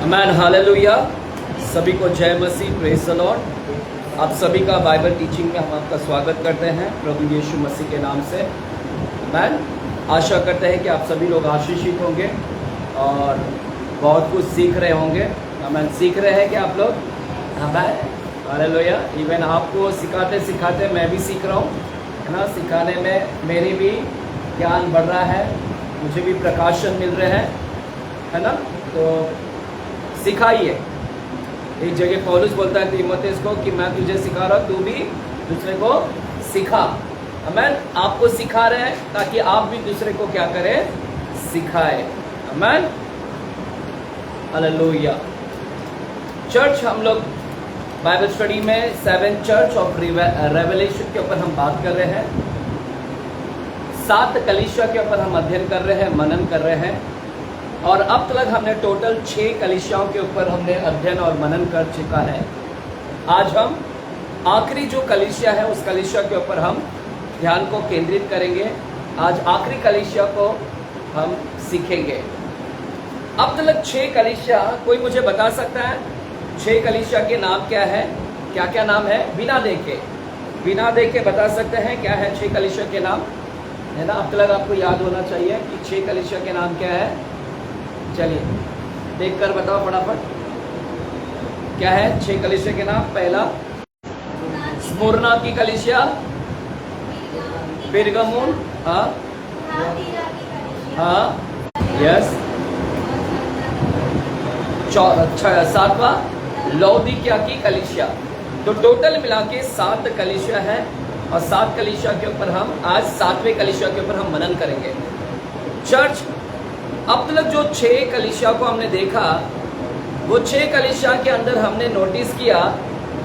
आमेन, hallelujah. सभी को जय मसीह, प्रेज द लॉर्ड। आप सभी का बाइबल टीचिंग में हम आपका स्वागत करते हैं प्रभु यीशु मसीह के नाम से। आमेन। आशा करते हैं कि आप सभी लोग आशीषित होंगे और बहुत कुछ सीख रहे होंगे। आमेन। सीख रहे हैं कि आप लोग? आमेन, हालेलुया। इवन आपको सिखाते सिखाते मैं भी सीख रहा हूँ, है ना। सिखाने में मेरी भी ज्ञान बढ़ रहा है, मुझे भी प्रकाशन मिल रहे हैं, है ना। तो सिखाइए। एक जगह पौलुस बोलता है तीमुथियुस को कि मैं तुझे सिखा रहा हूँ, तू भी दूसरे को सिखा। आमेन। आपको सिखा रहे हैं ताकि आप भी दूसरे को क्या करें? सिखाए। आमेन, हालेलुया। चर्च, हम लोग बाइबल स्टडी में 7 चर्च ऑफ रेवलेशन के ऊपर हम बात कर रहे हैं। 7 कलीसिया के ऊपर हम अध्ययन कर रहे हैं, मनन कर रहे हैं। और अब तक हमने टोटल 6 कलीसियाओं के ऊपर हमने अध्ययन और मनन कर चुका है। आज हम आखिरी जो कलीसिया है उस कलीसिया के ऊपर हम ध्यान को केंद्रित करेंगे। आज आखिरी कलीसिया को हम सीखेंगे। अब तक 6 कलीसिया, कोई मुझे बता सकता है 6 कलीसिया के नाम क्या है? क्या क्या नाम है? बिना देखे बता सकते हैं क्या है 6 कलीसिया के नाम, है ना। अब तक आपको याद होना चाहिए कि 6 कलीसिया के नाम क्या है। चलिए देखकर बताओ फटाफट, क्या है 6 कलीसिया के नाम? पहला स्मुरना की कलीसिया, पेरगमुन, यस। 7वां लौदीकिया की कलीसिया। तो टोटल मिला के 7 कलीसिया है और 7 कलीसिया के ऊपर हम आज 7वें कलीसिया के ऊपर हम मनन करेंगे। चर्च, अब तक जो 6 कलीसिया को हमने देखा, वो 6 कलीसिया के अंदर हमने नोटिस किया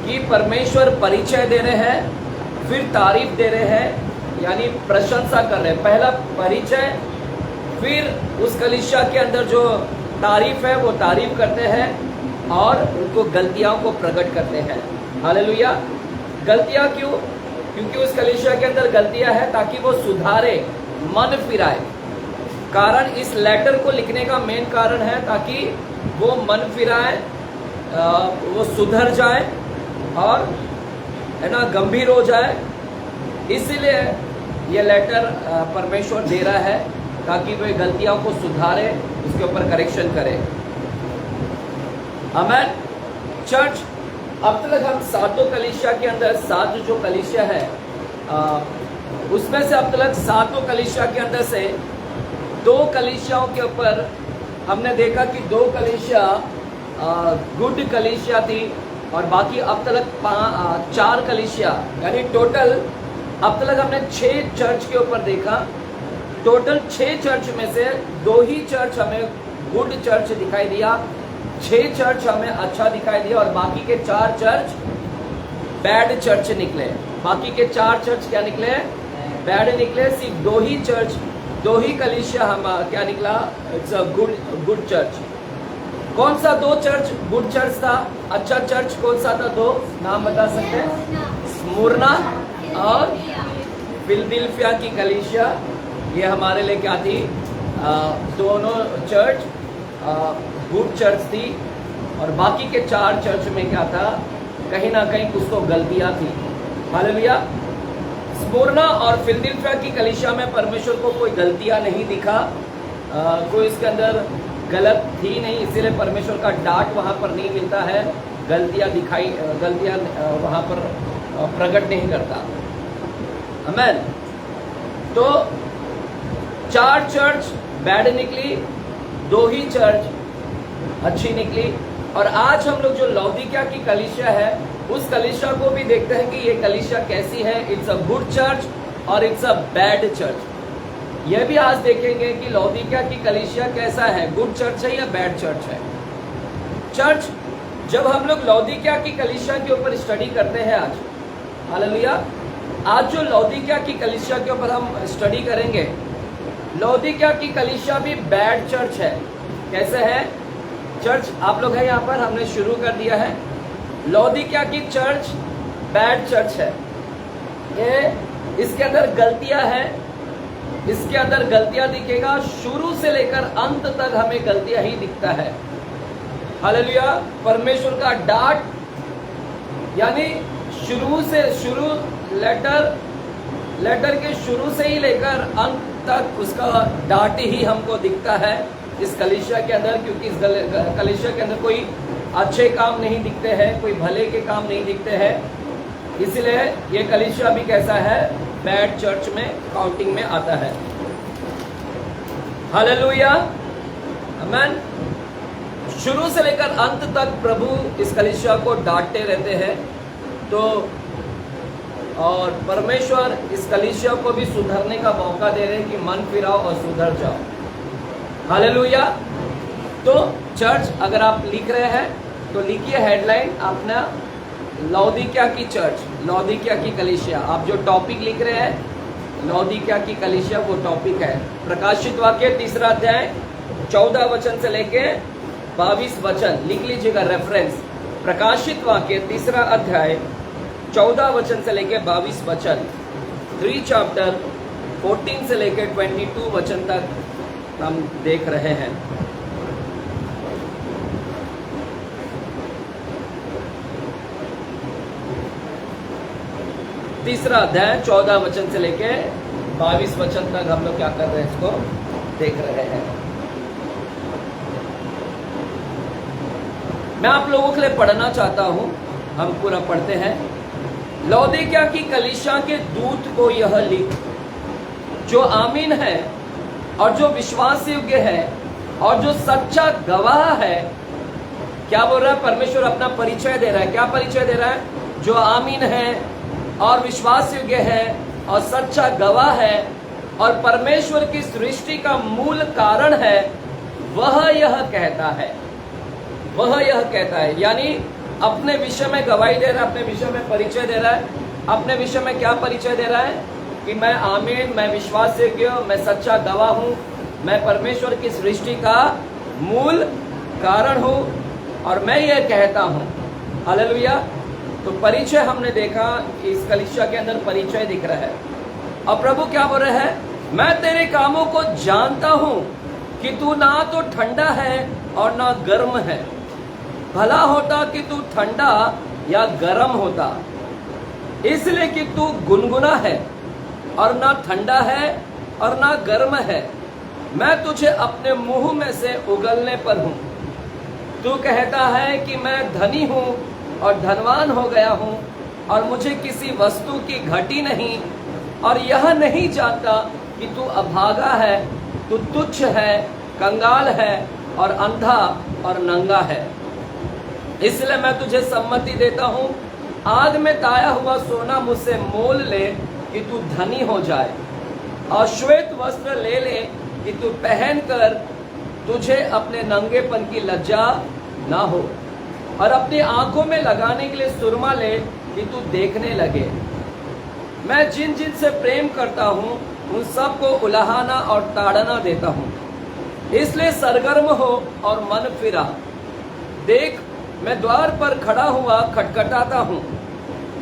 कि परमेश्वर परिचय दे रहे हैं, फिर तारीफ दे रहे हैं, यानी प्रशंसा कर रहे हैं। पहला परिचय, फिर उस कलीसिया के अंदर जो तारीफ है वो तारीफ करते हैं और उनको गलतियों को प्रकट करते हैं। हालेलुया। गलतियां क्यों? क्योंकि उस कलीसिया के अंदर गलतियां हैं ताकि वो सुधारे, मन फिराए। कारण इस लेटर को लिखने का मेन कारण है ताकि वो मन फिराए, वो सुधर जाए और, है ना, गंभीर हो जाए। इसीलिए ये लेटर परमेश्वर दे रहा है ताकि वे गलतियों को सुधारे, उसके ऊपर करेक्शन करे। आमेन। चर्च, अब तक हम 7 कलीसिया के अंदर 7 जो कलीसिया है उसमें से अब तक 7 कलीसिया के अंदर से 2 कलीसियाओं के ऊपर हमने देखा कि 2 कलीसिया गुड कलीसिया थी और बाकी अब तक 4 कलीसिया, यानी टोटल अब तक हमने 6 चर्च के ऊपर देखा। टोटल 6 चर्च में से 2 ही चर्च हमें गुड चर्च दिखाई दिया, 6 चर्च हमें अच्छा दिखाई दिया और बाकी के 4 चर्च बैड चर्च निकले। बाकी के 4 चर्च क्या निकले? बैड निकले। सिर्फ 2 ही चर्च, 2 ही कलीसिया हम क्या निकला? It's a good church. कौन सा 2 चर्च गुड चर्च था? अच्छा चर्च कौन सा था? 2 नाम बता सकते हैं? स्मुरना और फिलदिल्फिया की कलीसिया। ये हमारे लिए क्या थी? दोनों चर्च गुड चर्च थी और बाकी के 4 चर्च में क्या था? कहीं ना कहीं कुछ तो गलतियां थी। हालेलुया। स्मुरना और फिलदिल्फिया की कलीसिया में परमेश्वर को कोई गलतियां नहीं दिखा, कोई इसके अंदर गलत थी नहीं, इसीलिए परमेश्वर का डांट वहां पर नहीं मिलता है। गलतियां वहां पर प्रकट नहीं करता। आमेन। तो 4 चर्च बैड निकली, 2 ही चर्च अच्छी निकली। और आज हम लोग जो लौदीकिया की कलीसिया है उस कलीसिया को भी देखते हैं कि ये कलीसिया कैसी है। इट्स अ गुड चर्च और इट्स अ बैड चर्च। यह भी आज देखेंगे कि लौदीकिया की कलीसिया कैसा है, गुड चर्च है या बैड चर्च है। चर्च, जब हम लोग लौदीकिया की कलीसिया के ऊपर स्टडी करते हैं आज, हालेलुया, आज जो लौदीकिया की कलीसिया के ऊपर हम स्टडी करेंगे, लौदीकिया की कलीसिया भी बैड चर्च है। कैसे है? चर्च, आप लोग है यहाँ पर, हमने शुरू कर दिया है। लौदीकिया की चर्च बैड चर्च है। ये इसके अंदर गलतियां हैं, इसके अंदर गलतियां दिखेगा। शुरू से लेकर अंत तक हमें गलतियां ही दिखता है। हालेलुया। परमेश्वर का डांट, यानी शुरू लेटर के शुरू से ही लेकर अंत तक उसका डांट ही हमको दिखता है इस कलीसिया के अंदर, क्योंकि इस कलीसिया के अंदर कोई अच्छे काम नहीं दिखते हैं, कोई भले के काम नहीं दिखते हैं। इसलिए ये कलीसिया भी कैसा है, बैड चर्च में काउंटिंग में आता है। हालेलुया, आमीन। शुरू से लेकर अंत तक प्रभु इस कलीसिया को डांटते रहते हैं। तो और परमेश्वर इस कलीसिया को भी सुधरने का मौका दे रहे हैं कि मन फिराओ और सुधर जाओ। हालेलुया। तो चर्च अगर आप लिख रहे हैं तो लिखिए हेडलाइन अपना, लौदीकिया की चर्च, लौदीकिया की कलीसिया। आप जो टॉपिक लिख रहे हैं लौदीकिया की कलीसिया, वो टॉपिक है। प्रकाशित वाक्य 3 अध्याय 14 वचन से लेके 22 वचन लिख लीजिएगा रेफरेंस। प्रकाशित वाक्य 3 अध्याय 14 वचन से लेके 22 वचन, 3 चैप्टर 14 से लेके 22 वचन तक हम देख रहे हैं। तीसरा अध्याय 14 वचन से लेके 22 वचन तक हम लोग क्या कर रहे हैं, इसको देख रहे हैं। मैं आप लोगों के लिए पढ़ना चाहता हूं, हम पूरा पढ़ते हैं। लौदीकिया की कलीसिया के दूत को यह लिख, जो आमीन है और जो विश्वास योग्य है और जो सच्चा गवाह है। क्या बोल रहा है? परमेश्वर अपना परिचय दे रहा है। क्या परिचय दे रहा है? जो आमीन है और विश्वास योग्य है और सच्चा गवाह है और परमेश्वर की सृष्टि का मूल कारण है, वह यह कहता है, वह यह कहता है। यानी अपने विषय में गवाही दे रहा है, अपने विषय में परिचय दे रहा है। अपने विषय में क्या परिचय दे रहा है? कि मैं आमीन, मैं विश्वास योग्य, मैं सच्चा गवाह हूँ, मैं परमेश्वर की सृष्टि का मूल कारण हूँ और मैं ये कहता हूँ। हालेलुया। तो परिचय हमने देखा, इस कलीसिया के अंदर परिचय दिख रहा है। अब प्रभु क्या बोल रहे हैं? मैं तेरे कामों को जानता हूं कि तू ना तो ठंडा है और ना गर्म है। भला होता कि तू ठंडा या गर्म होता, इसलिए कि तू गुनगुना है और ना ठंडा है और ना गर्म है। मैं तुझे अपने मुंह में से उगलने पर हूं। तू कहता है कि मैं धनी हूं और धनवान हो गया हूं और मुझे किसी वस्तु की घटी नहीं, और यह नहीं जानता कि तू अभागा है, तू तुच्छ है, कंगाल है और अंधा और नंगा है। इसलिए मैं तुझे सम्मति देता हूं, आग में ताया हुआ सोना मुझसे मोल ले कि तू धनी हो जाए, और श्वेत वस्त्र ले ले कि तू पहनकर तुझे अपने नंगेपन की लज्जा ना हो, और अपनी आंखों में लगाने के लिए सुरमा ले कि तू देखने लगे। मैं जिन जिन से प्रेम करता हूँ उन सबको उलाहना और ताड़ना देता हूँ। इसलिए सरगर्म हो और मन फिरा। देख, मैं द्वार पर खड़ा हुआ खटखटाता हूँ।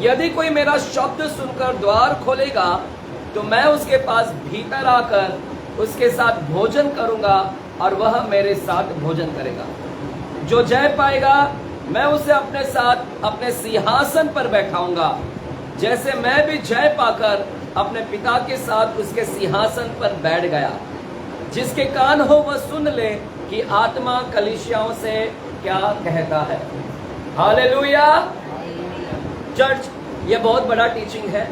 यदि कोई मेरा शब्द सुनकर द्वार खोलेगा तो मैं उसके पास भीतर आकर उसके साथ भोजन करूँगा और वह मेरे साथ भोजन करेगा। जो जय पाएगा मैं उसे अपने साथ अपने सिंहासन पर बैठाऊंगा, जैसे मैं भी जय पाकर अपने पिता के साथ उसके सिंहासन पर बैठ गया। जिसके कान हो वह सुन ले कि आत्मा कलीसियाओं से क्या कहता है। हालेलुया। चर्च, ये बहुत बड़ा टीचिंग है।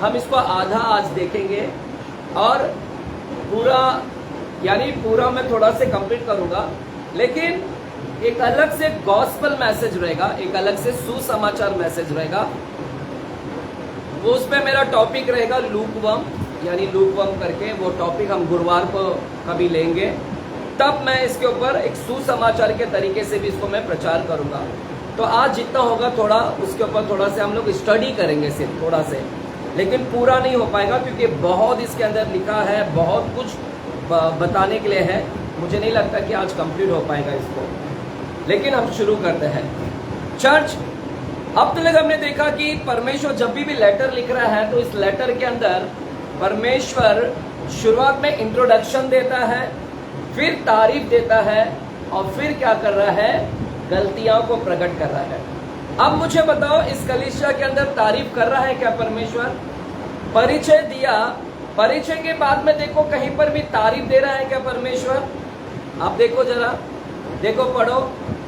हम इसको आधा आज देखेंगे और पूरा मैं थोड़ा से कंप्लीट करूंगा, लेकिन एक अलग से गॉस्पल मैसेज रहेगा, एक अलग से सुसमाचार मैसेज रहेगा। वो उसमें मेरा टॉपिक रहेगा लूकवर्म, यानी लूकवर्म करके वो टॉपिक हम गुरुवार को कभी लेंगे। तब मैं इसके ऊपर एक सुसमाचार के तरीके से भी इसको मैं प्रचार करूंगा। तो आज जितना होगा थोड़ा उसके ऊपर थोड़ा से हम लोग स्टडी करेंगे, सिर्फ थोड़ा से, लेकिन पूरा नहीं हो पाएगा क्योंकि बहुत इसके अंदर लिखा है, बहुत कुछ बताने के लिए है। मुझे नहीं लगता कि आज कंप्लीट हो पाएगा इसको, लेकिन हम शुरू करते हैं। चर्च, अब तक हमने देखा कि परमेश्वर जब भी लेटर लिख रहा है तो इस लेटर के अंदर परमेश्वर शुरुआत में इंट्रोडक्शन देता है, फिर तारीफ देता है और फिर क्या कर रहा है, गलतियों को प्रकट कर रहा है। अब मुझे बताओ, इस कलीसिया के अंदर तारीफ कर रहा है क्या परमेश्वर? परिचय दिया, परिचय के बाद में देखो कहीं पर भी तारीफ दे रहा है क्या परमेश्वर? आप देखो जरा, देखो पढ़ो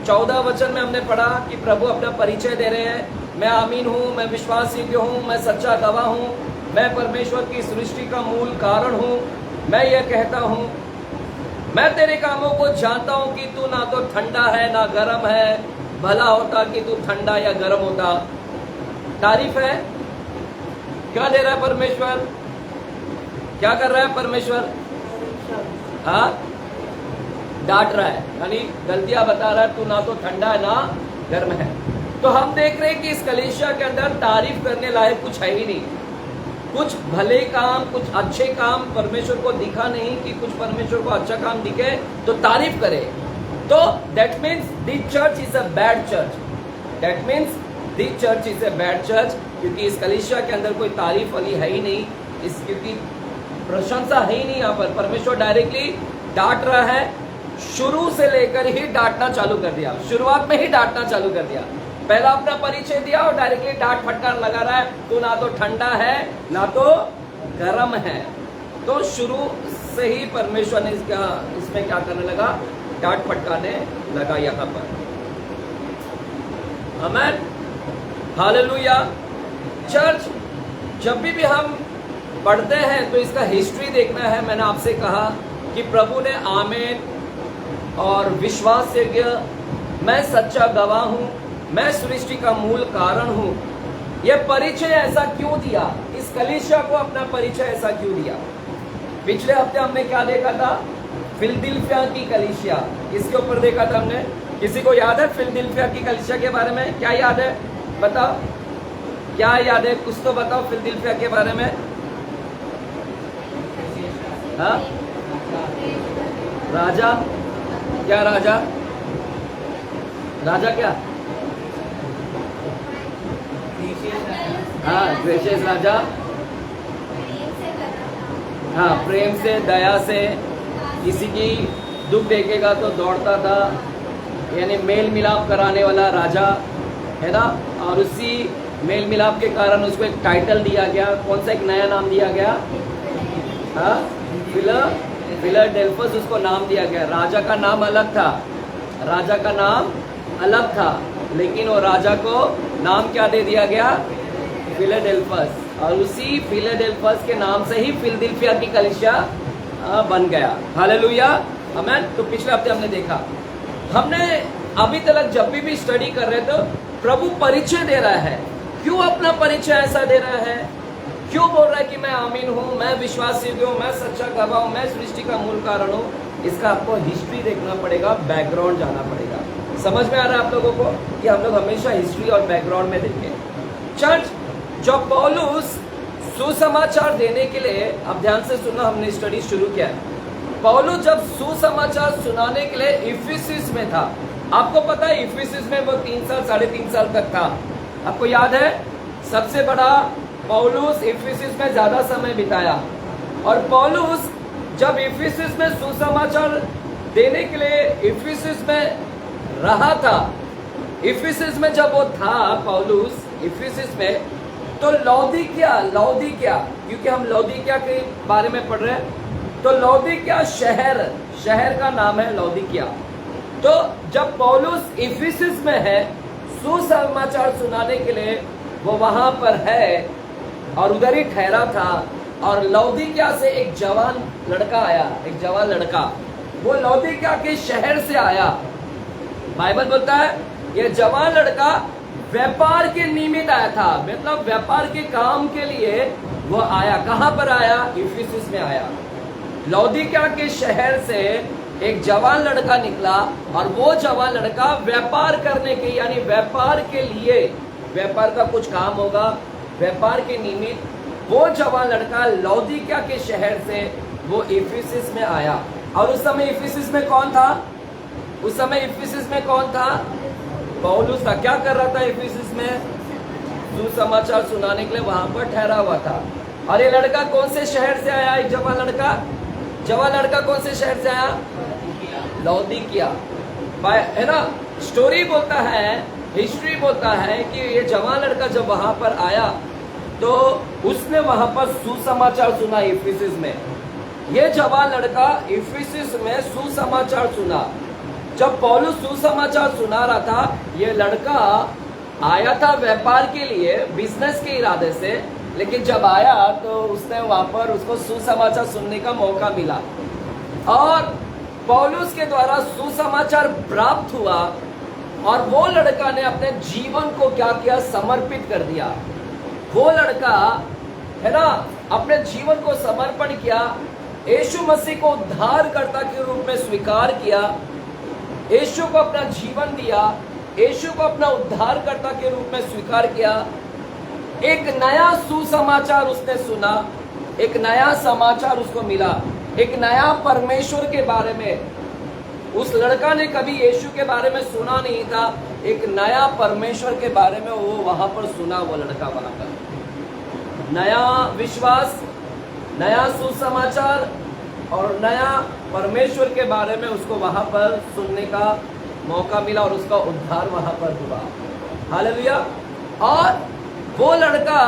14 वचन में हमने पढ़ा कि प्रभु अपना परिचय दे रहे हैं, मैं आमीन हूँ, मैं विश्वास योग्य हूँ, मैं सच्चा गवाह हूँ, मैं परमेश्वर की सृष्टि का मूल कारण हूँ, मैं यह कहता हूँ, मैं तेरे कामों को जानता हूँ कि तू ना तो ठंडा है ना गर्म है, भला होता कि तू ठंडा या गर्म होता। तारीफ है। क्या दे रहा है परमेश्वर? क्या कर रहा है परमेश्वर? हाँ, डांट रहा है, यानी गलतियां बता रहा है, तू ना तो ठंडा है ना गर्म है। तो हम देख रहे हैं कि इस कलीसिया के अंदर तारीफ करने लायक कुछ है ही नहीं। कुछ भले काम, कुछ अच्छे काम परमेश्वर को दिखा नहीं कि कुछ परमेश्वर को अच्छा काम दिखे तो तारीफ करे। तो that means the church is a bad church. That means the church is a bad church, क्योंकि इस कलीसिया के अंदर कोई तारीफ वाली है ही नहीं, क्योंकि प्रशंसा है ही नहीं। यहाँ पर परमेश्वर डायरेक्टली डांट रहा है, शुरू से लेकर ही डांटना चालू कर दिया, शुरुआत में ही डांटना चालू कर दिया। पहला अपना परिचय दिया और डायरेक्टली डांट फटकार लगा रहा है, तू ना तो ठंडा है ना तो गर्म है। तो शुरू से ही परमेश्वर ने इसमें क्या करने लगा? डांट फटकारने लगा यहाँ पर। आमीन, हालेलुया। चर्च जब भी हम पढ़ते हैं तो इसका हिस्ट्री देखना है। मैंने आपसे कहा कि प्रभु ने आमीन और विश्वास योग्य, मैं सच्चा गवाह हूं, मैं सृष्टि का मूल कारण हूं, यह परिचय ऐसा क्यों दिया? इस कलीसिया को अपना परिचय ऐसा क्यों दिया? पिछले हफ्ते हमने क्या देखा था? फिलदिल्फिया की कलीसिया, इसके ऊपर देखा था हमने। किसी को याद है फिलदिल्फिया की कलीसिया के बारे में? क्या याद है? बताओ, क्या याद है? कुछ तो बताओ फिलदिल्फिया के बारे में। हाँ, राजा, क्या राजा? राजा क्या? हाँ, ग्रेशियस राजा। हाँ, प्रेम से, दया से, किसी की दुख देखेगा तो दौड़ता था, यानी मेल मिलाप कराने वाला राजा है ना। और उसी मेल मिलाप के कारण उसको एक टाइटल दिया गया। कौन सा एक नया नाम दिया गया? हाँ, फिलाडेल्फस उसको नाम दिया गया। राजा का नाम अलग था, राजा का नाम अलग था, लेकिन वो राजा को नाम क्या दे दिया गया? फिलाडेल्फस। और उसी फिलाडेल्फस के नाम से ही फिलदिल्फिया की कलीसिया बन गया। हालेलुया, आमीन। तो पिछले हफ्ते हमने देखा, हमने अभी तक जब भी स्टडी कर रहे थे, प्रभु परिचय दे रहा है। क्यों अपना परिचय ऐसा दे रहा है? क्यों बोल रहा है कि मैं आमीन हूँ, मैं विश्वास योग्य हूँ, मैं सच्चा गवाह हूँ, मैं सृष्टि का मूल कारण हूँ? इसका आपको हिस्ट्री देखना पड़ेगा, बैकग्राउंड जाना पड़ेगा। समझ में आ रहा है आप लोगों को कि हम लोग हमेशा हिस्ट्री और बैकग्राउंड में देखें। चर्च, जब पौलुस सुसमाचार देने के लिए, अब ध्यान से सुनना, हमने स्टडी शुरू किया है। पौलुस जब सुसमाचार सुनाने के लिए इफिसस में था, आपको पता है इफिसस में वो 3 साल 3.5 साल तक था। आपको याद है? सबसे बड़ा पौलुस इफिसस में ज्यादा समय बिताया। और पौलुस जब इफिसस में सुसमाचार देने के लिए इफिसस में रहा था, इफिसस में जब वो था पौलुस इफिसस में, तो लौदीकिया, क्योंकि हम लौदीकिया के बारे में पढ़ रहे हैं, तो लौदीकिया शहर का नाम है लौदीकिया। तो जब पौलुस इफिसस में है, सुसमाचार सुनाने के लिए वो वहां पर है और उधर ही ठहरा था। और लौदीकिया से एक जवान लड़का आया, एक जवान लड़का, वो लौदीकिया के शहर से आया। बाइबल बोलता है ये जवान लड़का व्यापार के निमित्त आया था, मतलब व्यापार के काम के लिए वो आया। कहां पर आया? इफिसस में आया। लौदीकिया के शहर से एक जवान लड़का निकला और वो जवान लड़का व्यापार करने के, यानी व्यापार के लिए, व्यापार का कुछ काम होगा, व्यापार के निमित्त वो जवान लड़का लौदीकिया के शहर से वो इफिसस में आया। और उस समय इफिसस में कौन था? उस समय इफिसस में कौन था? पौलुस था। क्या कर रहा था इफिसस में? सुसमाचार सुनाने के लिए वहां पर ठहरा हुआ था। और ये लड़का कौन से शहर से आया? एक जवान लड़का कौन से शहर से आया? लौदीकिया, है ना। स्टोरी बोलता है, हिस्ट्री बोलता है कि ये जवान लड़का जब वहां पर आया तो उसने वहां पर सुसमाचार सुना इफिसिस में। ये जवान लड़का इफिसिस में सुसमाचार सुना। जब पौलुस सुसमाचार सुना रहा था, ये लड़का आया था व्यापार के लिए, बिजनेस के इरादे से, लेकिन जब आया तो उसने वहां पर उसको सुसमाचार सुनने का मौका मिला और पौलुस के द्वारा सुसमाचार प्राप्त हुआ और वो लड़का ने अपने जीवन को क्या किया, समर्पित कर दिया। वो लड़का है ना, अपने जीवन को समर्पण किया, यीशु मसीह को उद्धारकर्ता के रूप में स्वीकार किया, यीशु को अपना जीवन दिया, यीशु को अपना उद्धारकर्ता के रूप में स्वीकार किया। एक नया सुसमाचार उसने सुना, एक नया समाचार उसको मिला, एक नया परमेश्वर के बारे में। उस लड़का ने कभी यीशु के बारे में सुना नहीं था, एक नया परमेश्वर के बारे में वो वहां पर सुना। वो लड़का वहां पर नया विश्वास, नया सुसमाचार और नया परमेश्वर के बारे में उसको वहां पर सुनने का मौका मिला और उसका उद्धार वहां पर हुआ। हालेलुया। और वो लड़का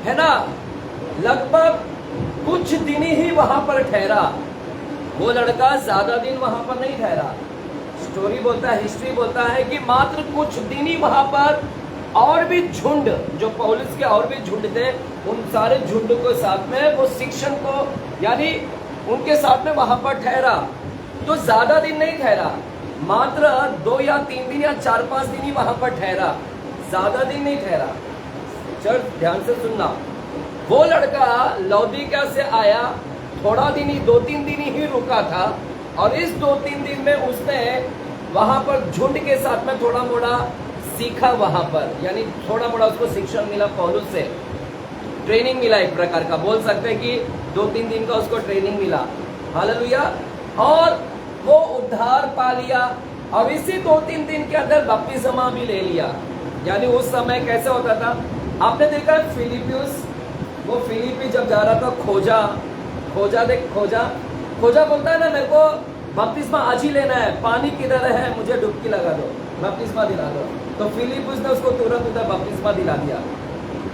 है ना, लगभग कुछ दिन ही वहां पर ठहरा। वो लड़का ज्यादा दिन वहां पर नहीं ठहरा। स्टोरी बोलता है, हिस्ट्री बोलता है कि मात्र कुछ दिन ही वहां पर और भी झुंड, जो पौलुस के और भी झुंड थे, उन सारे झुंड के साथ में वो शिक्षण को, यानी उनके साथ में वहां पर ठहरा। तो ज्यादा दिन नहीं ठहरा, मात्र 2 या 3 दिन या 4-5 दिन ही वहां पर ठहरा, ज्यादा दिन नहीं ठहरा। चल ध्यान से सुनना। वो लड़का लौदीकिया से आया, थोड़ा दिन ही, 2-3 दिन ही रुका था और इस 2-3 दिन में उसने वहां पर झुंड के साथ में थोड़ा मोड़ा सीखा वहां पर, यानी थोड़ा मोड़ा उसको शिक्षण मिला, पौलुस से ट्रेनिंग मिला, एक प्रकार का बोल सकते हैं कि 2-3 दिन का उसको ट्रेनिंग मिला। हालेलुया। और वो उद्धार पा लिया और इसी 2-3 दिन के अंदर बपतिस्मा भी ले लिया। यानी उस समय कैसे होता था, आपने देखा फिलिपियुस, वो फिलिपी जब जा रहा था, खोजा बोलता है ना, मेरे को बपतिस्मा आज ही लेना है, पानी किधर है, मुझे डुबकी लगा दो, बपतिस्मा दिला दो। तो फिलिपुस ने उसको तुरंत उधर बपतिस्मा दिला दिया।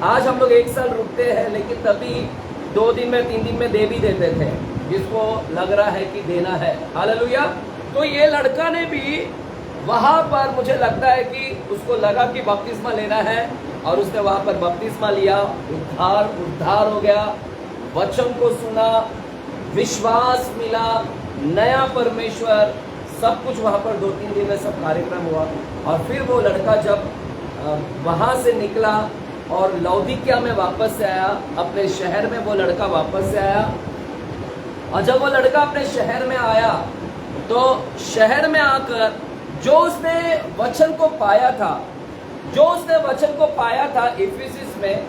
आज हम लोग 1 साल रुकते हैं, लेकिन तभी 2 दिन में 3 दिन में दे भी देते थे, जिसको लग रहा है कि देना है। हालेलुया। तो ये लड़का ने भी वहां पर, मुझे लगता है कि उसको लगा कि बपतिस्मा लेना है और उसने वहां पर बपतिस्मा लिया, उद्धार हो गया, वचन को सुना, विश्वास मिला, नया परमेश्वर, सब कुछ वहां पर 2-3 दिन में सब कार्यक्रम हुआ। और फिर वो लड़का जब वहां से निकला और लौदीकिया में वापस से आया, अपने शहर में वो लड़का वापस से आया। और जब वो लड़का अपने शहर में आया तो शहर में आकर जो उसने वचन को पाया था, इफिसिस में,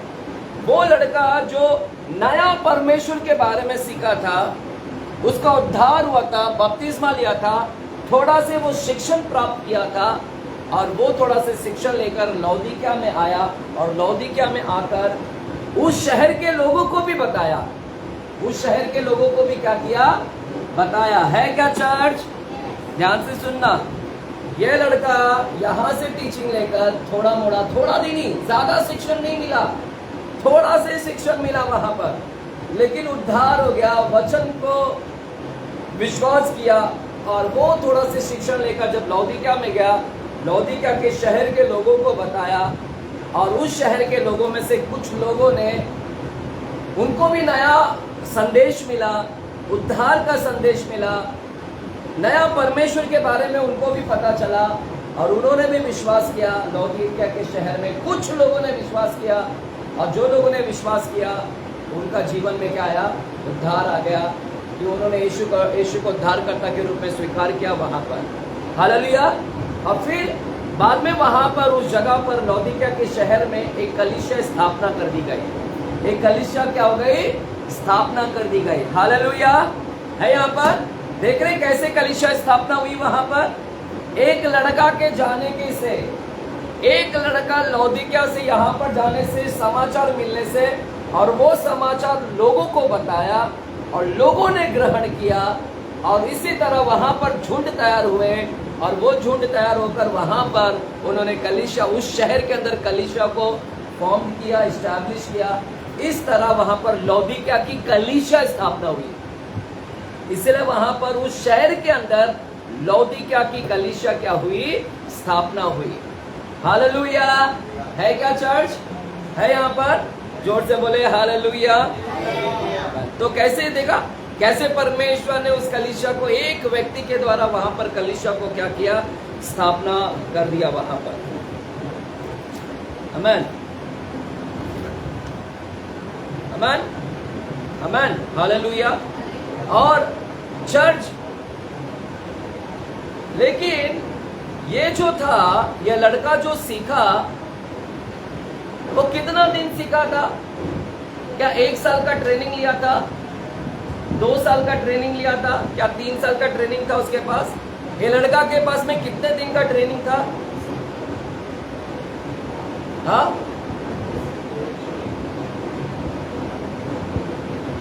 वो लड़का जो नया परमेश्वर के बारे में सीखा था, उसका उद्धार हुआ था, बपतिस्मा लिया था, थोड़ा से वो शिक्षण प्राप्त किया था और वो थोड़ा से शिक्षण लेकर लौदीकिया में आया और लौदीकिया में आकर उस शहर के लोगों को भी बताया। उस शहर के लोगों को भी क्या किया, बताया। है क्या चर्च? ध्यान से सुनना। ये लड़का यहाँ से टीचिंग लेकर थोड़ा दिन ही, ज्यादा शिक्षण नहीं मिला, थोड़ा से शिक्षण मिला वहां पर, लेकिन उद्धार हो गया, वचन को विश्वास किया और वो थोड़ा से शिक्षण लेकर जब लौदीकिया में गया, लौदीकिया के शहर के लोगों को बताया और उस शहर के लोगों में से कुछ लोगों ने, उनको भी नया संदेश मिला, उद्धार का संदेश मिला, नया परमेश्वर के बारे में उनको भी पता चला और उन्होंने भी विश्वास किया। लौदीकिया के शहर में कुछ लोगों ने विश्वास किया और जो लोगों ने विश्वास किया उनका जीवन में क्या आया, उद्धार आ गया, कि उन्होंने यीशु को उद्धारकर्ता के रूप में स्वीकार किया वहां पर। हालेलुया। और फिर बाद में वहां पर उस जगह पर लौदीकिया के शहर में एक कलीसिया स्थापना कर दी गई। एक कलीसिया क्या हो गई, स्थापना कर दी गई। हालेलुया। है यहाँ पर देख रहे कैसे कलीसिया स्थापना हुई वहां पर। एक लड़का के जाने के से, एक लड़का लौदीकिया से यहाँ पर जाने से, समाचार मिलने से, और वो समाचार लोगों को बताया और लोगों ने ग्रहण किया और इसी तरह वहां पर झुंड तैयार हुए और वो झुंड तैयार होकर वहां पर उन्होंने कलीसिया, उस शहर के अंदर कलीसिया को फॉर्म किया, इस्टेब्लिश किया। इस तरह वहां पर लौदीकिया की कलीसिया स्थापना हुई। इसलिए वहां पर उस शहर के अंदर लौदीकिया की कलीसिया क्या हुई? स्थापना हुई। हालेलुया। है क्या चर्च? है यहाँ पर? जोर से बोले हालेलुया। तो कैसे देखा, कैसे परमेश्वर ने उस कलीसिया को एक व्यक्ति के द्वारा वहां पर कलीसिया को क्या किया? स्थापना कर दिया वहां पर। आमीन, आमीन, आमीन, हालेलुया। और चर्च, लेकिन ये जो था, ये लड़का जो सीखा, वो कितना दिन सीखा था? क्या 1 साल का ट्रेनिंग लिया था? 2 साल का ट्रेनिंग लिया था? क्या 3 साल का ट्रेनिंग था उसके पास? ये लड़का के पास में कितने दिन का ट्रेनिंग था? हाँ,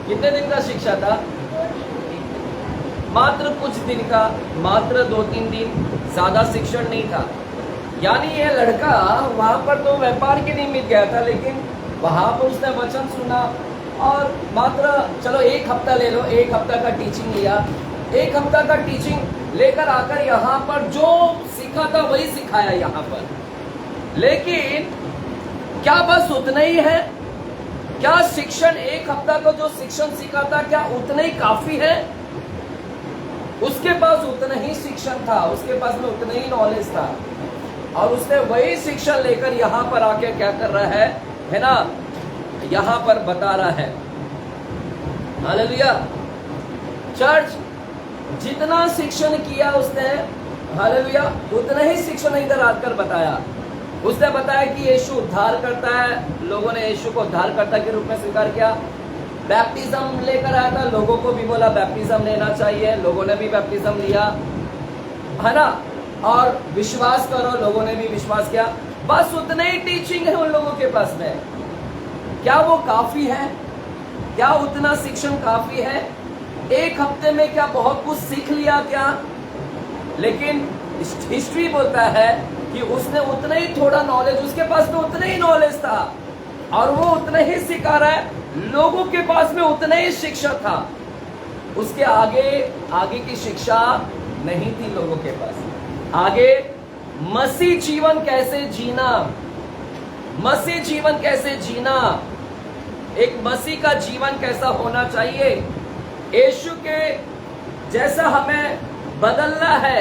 कितने दिन का शिक्षा था? मात्र कुछ दिन का, मात्र 2-3 दिन, ज्यादा शिक्षण नहीं था। यानी ये लड़का वहां पर तो व्यापार के निमित्त गया था, लेकिन वहां पर उसने वचन सुना और मात्र चलो 1 हफ्ता ले लो, 1 हफ्ता का टीचिंग लिया, 1 हफ्ता का टीचिंग लेकर आकर यहाँ पर जो सीखा था वही सिखाया यहाँ पर। लेकिन क्या बस उतना ही है? क्या शिक्षण 1 हफ्ता का जो शिक्षण सीखा था, क्या उतना ही काफी है? उसके पास उतना ही शिक्षण था, उसके पास में उतना ही नॉलेज था, और उसने वही शिक्षण लेकर यहाँ पर आके क्या कर रहा है ना? यहाँ पर बता रहा है। हालेलुया। चर्च, जितना शिक्षण किया उसने, हालेलुया, उतना ही शिक्षण इधर आकर बताया। उसने बताया कि यीशु उद्धार करता है, लोगों ने यीशु को उद्धारकर्ता के रूप में स्वीकार किया। बैप्टिज्म लेकर आया था, लोगों को भी बोला बैप्टिज्म लेना चाहिए, लोगों ने भी बैप्टिज्म लिया, है ना? और विश्वास करो, लोगों ने भी विश्वास किया। बस उतना ही टीचिंग है उन लोगों के पास में। क्या वो काफी है? क्या उतना शिक्षण काफी है? 1 हफ्ते में क्या बहुत कुछ सीख लिया क्या? लेकिन हिस्ट्री बोलता है कि उसने उतना ही थोड़ा नॉलेज, उसके पास में उतना ही नॉलेज था और वो उतना ही सिखा रहा है, लोगों के पास में उतना ही शिक्षा था। उसके आगे की शिक्षा नहीं थी लोगों के पास। आगे मसीह जीवन कैसे जीना, मसीह जीवन कैसे जीना, एक मसीह का जीवन कैसा होना चाहिए, यीशु के जैसा हमें बदलना है,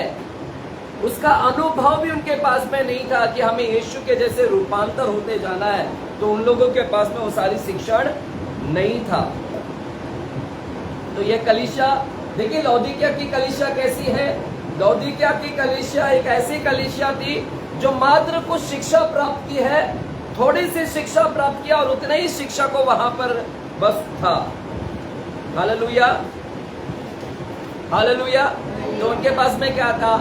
उसका अनुभव भी उनके पास में नहीं था कि हमें यीशु के जैसे रूपांतर होते जाना है। तो उन लोगों के पास में वो सारी शिक्षण नहीं था। तो ये कलीसिया देखिए, लौदीकिया की कलीसिया कैसी है? लौदीकिया की कलीसिया एक ऐसी कलीसिया थी जो मात्र कुछ शिक्षा प्राप्त की है, थोड़ी सी शिक्षा प्राप्त किया और उतने ही शिक्षा को वहां पर बस था। Hallelujah, hallelujah. तो उनके पास में क्या था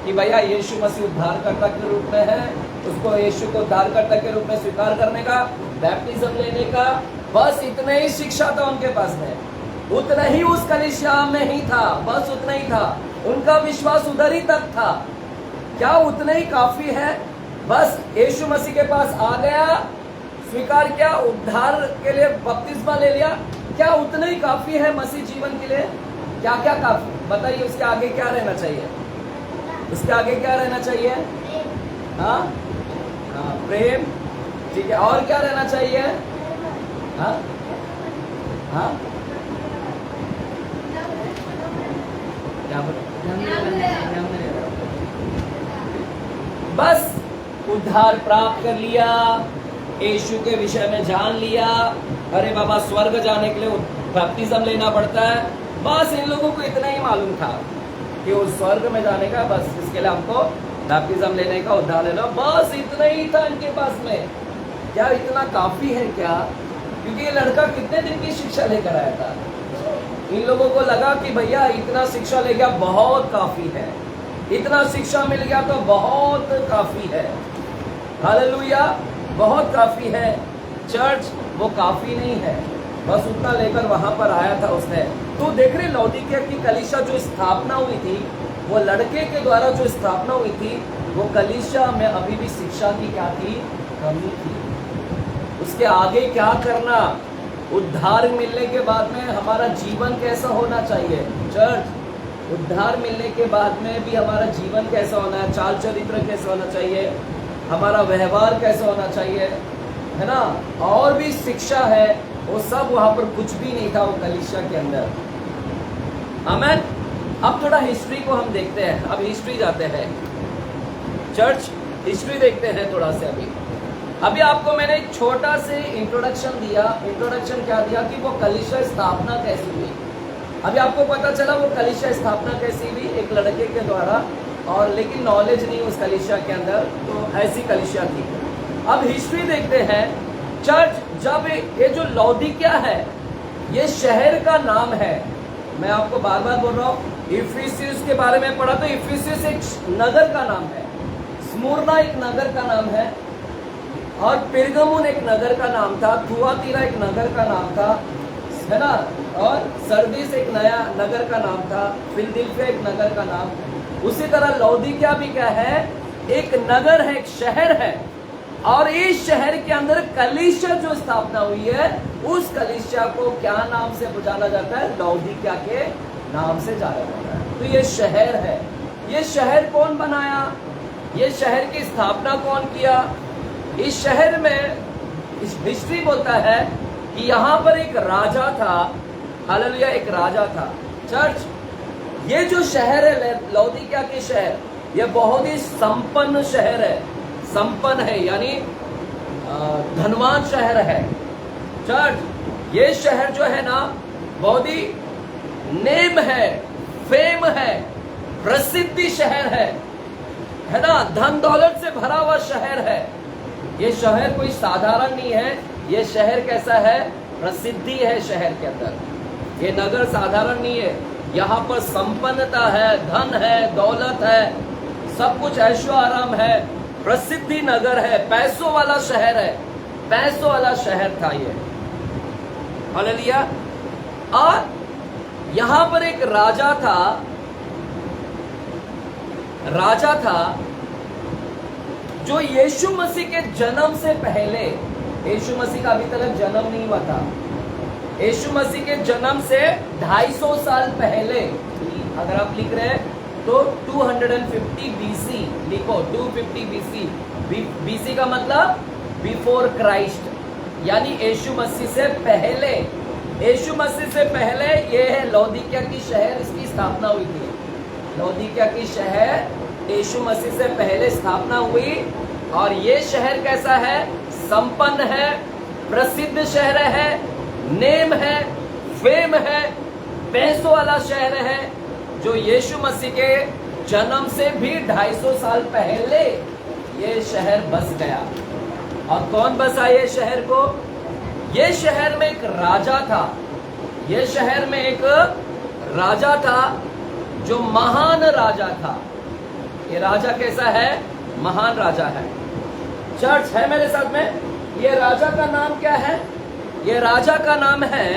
कि भैया यीशु मसीह उद्धारकर्ता के रूप में है, उसको यीशु को उद्धारकर्ता के रूप में स्वीकार करने का, बैप्टिज्म लेने का, बस इतना ही शिक्षा था उनके पास में। उतना ही उस कलीसिया में ही था, बस उतना ही था। उनका विश्वास उधर ही तक था। क्या उतना ही काफी है? बस यीशु मसीह के पास आ गया, स्वीकार किया, उद्धार के लिए बपतिस्मा ले लिया, क्या उतना ही काफी है मसीह जीवन के लिए? क्या क्या काफी? बताइए, उसके आगे क्या रहना चाहिए? उसके आगे क्या रहना चाहिए? हाँ, प्रेम, ठीक है। और क्या रहना चाहिए? हाँ, हाँ, क्या बस उद्धार प्राप्त कर लिया, यीशु के विषय में जान लिया, अरे बाबा स्वर्ग जाने के लिए बैप्टिज्म लेना पड़ता है, बस इन लोगों को इतना ही मालूम था कि उस स्वर्ग में जाने का, बस इसके लिए हमको बैप्टिज्म लेने का, उद्धार लेना, बस इतना ही था इनके पास में। क्या इतना काफी है क्या? क्योंकि ये लड़का कितने दिन की शिक्षा लेकर आया था। इन लोगों को लगा कि भैया इतना शिक्षा ले गया, बहुत काफी है, इतना शिक्षा मिल गया तो बहुत काफी है। हालेलुया, बहुत काफी है। चर्च वो काफी नहीं है, बस उतना लेकर वहां पर आया था उसने। तो देख रहे लौदीकिया की कलीसिया जो स्थापना हुई थी, वो लड़के के द्वारा जो स्थापना हुई थी, वो कलीसिया में अभी भी शिक्षा की क्या थी? कमी थी। उसके आगे क्या करना, उद्धार मिलने के बाद में हमारा जीवन कैसा होना चाहिए चर्च, उद्धार मिलने के बाद में भी हमारा जीवन कैसा होना है, चाल चरित्र कैसा होना चाहिए, हमारा व्यवहार कैसा होना चाहिए, है ना, और भी शिक्षा है, वो सब वहां पर कुछ भी नहीं था वो कलीसिया के अंदर। आमेन। अब थोड़ा हिस्ट्री को हम देखते हैं, अब हिस्ट्री जाते हैं, चर्च हिस्ट्री देखते हैं थोड़ा से। अभी आपको मैंने एक छोटा से इंट्रोडक्शन दिया। इंट्रोडक्शन क्या दिया कि वो कलीसिया स्थापना कैसी हुई। अभी आपको पता चला वो कलीसिया स्थापना कैसी हुई, एक लड़के के द्वारा, और लेकिन नॉलेज नहीं उस कलीसिया के अंदर, तो ऐसी कलीसिया थी। अब हिस्ट्री देखते हैं चर्च। जब ये जो लौदीकिया है, ये शहर का नाम है। मैं आपको बार बार बोल रहा हूँ, इफिसियस के बारे में पढ़ा तो इफिसियस एक नगर का नाम है, स्मुरना एक नगर का नाम है, और पिरगमुन एक नगर का नाम था, थुआतीरा एक नगर का नाम था, है ना, और सरदीस एक नया नगर का नाम था, फिलदिल्फिया एक नगर का नाम। उसी तरह लौदीकिया भी क्या है? एक नगर है, एक शहर है, और इस शहर के अंदर कलीसिया जो स्थापना हुई है, उस कलीसिया को क्या नाम से जाना जाता है? लौदीकिया के नाम से जाना जाता है। तो ये शहर है। ये शहर कौन बनाया? ये शहर की स्थापना कौन किया? इस शहर में हिस्ट्री बोलता है कि यहाँ पर एक राजा था। हालेलुया, एक राजा था। चर्च, ये जो शहर है लौदीकिया के शहर, ये बहुत ही संपन्न शहर है। संपन्न है यानी धनवान शहर है। चर्च, ये शहर जो है ना, बहुत ही नेम है, फेम है, प्रसिद्धि शहर है ना, धन दौलत से भरा हुआ शहर है। ये शहर कोई साधारण नहीं है। ये शहर कैसा है? प्रसिद्धि है शहर के अंदर। ये नगर साधारण नहीं है। यहाँ पर संपन्नता है, धन है, दौलत है, सब कुछ ऐशो आराम है, प्रसिद्धि नगर है, पैसों वाला शहर है, पैसों वाला शहर था ये। हालेलुया। और यहाँ पर एक राजा था जो यीशु मसीह के जन्म से पहले, यीशु मसीह का अभी तक जन्म नहीं हुआ था, यीशु मसीह के जन्म से 250 साल पहले, अगर आप लिख रहे हैं तो 250 BC लिखो, 250 BC। BC का मतलब बिफोर क्राइस्ट, यानी यीशु मसीह से पहले। यीशु मसीह से पहले ये है लौदीकिया की शहर, इसकी स्थापना हुई थी। लौदीकिया की शहर यीशु मसीह से पहले स्थापना हुई। और ये शहर कैसा है? संपन्न है, प्रसिद्ध शहर है, नेम है, फेम है, पैसों वाला शहर है, जो यीशु मसीह के जन्म से भी 250 साल पहले ये शहर बस गया। और कौन बसा ये शहर को? ये शहर में एक राजा था। ये शहर में एक राजा था जो महान राजा था। ये राजा कैसा है? महान राजा है। चर्च है मेरे साथ में? ये राजा का नाम क्या है? ये राजा का नाम है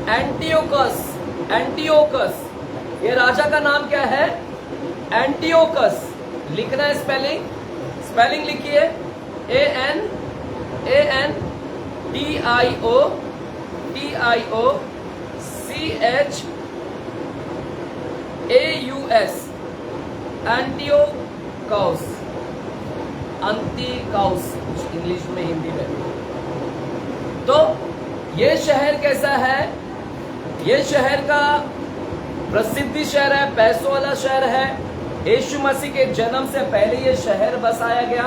एंटियोकस। एंटियोकस, ये राजा का नाम क्या है? एंटियोकस। लिखना है स्पेलिंग, स्पेलिंग लिखिए, ANTIOCHAUS, एंटियोकस, अंतिकाउस इंग्लिश में, हिंदी में। तो ये शहर कैसा है? ये शहर का प्रसिद्धि शहर है, पैसों वाला शहर है। यीशु मसीह के जन्म से पहले ये शहर बसाया गया।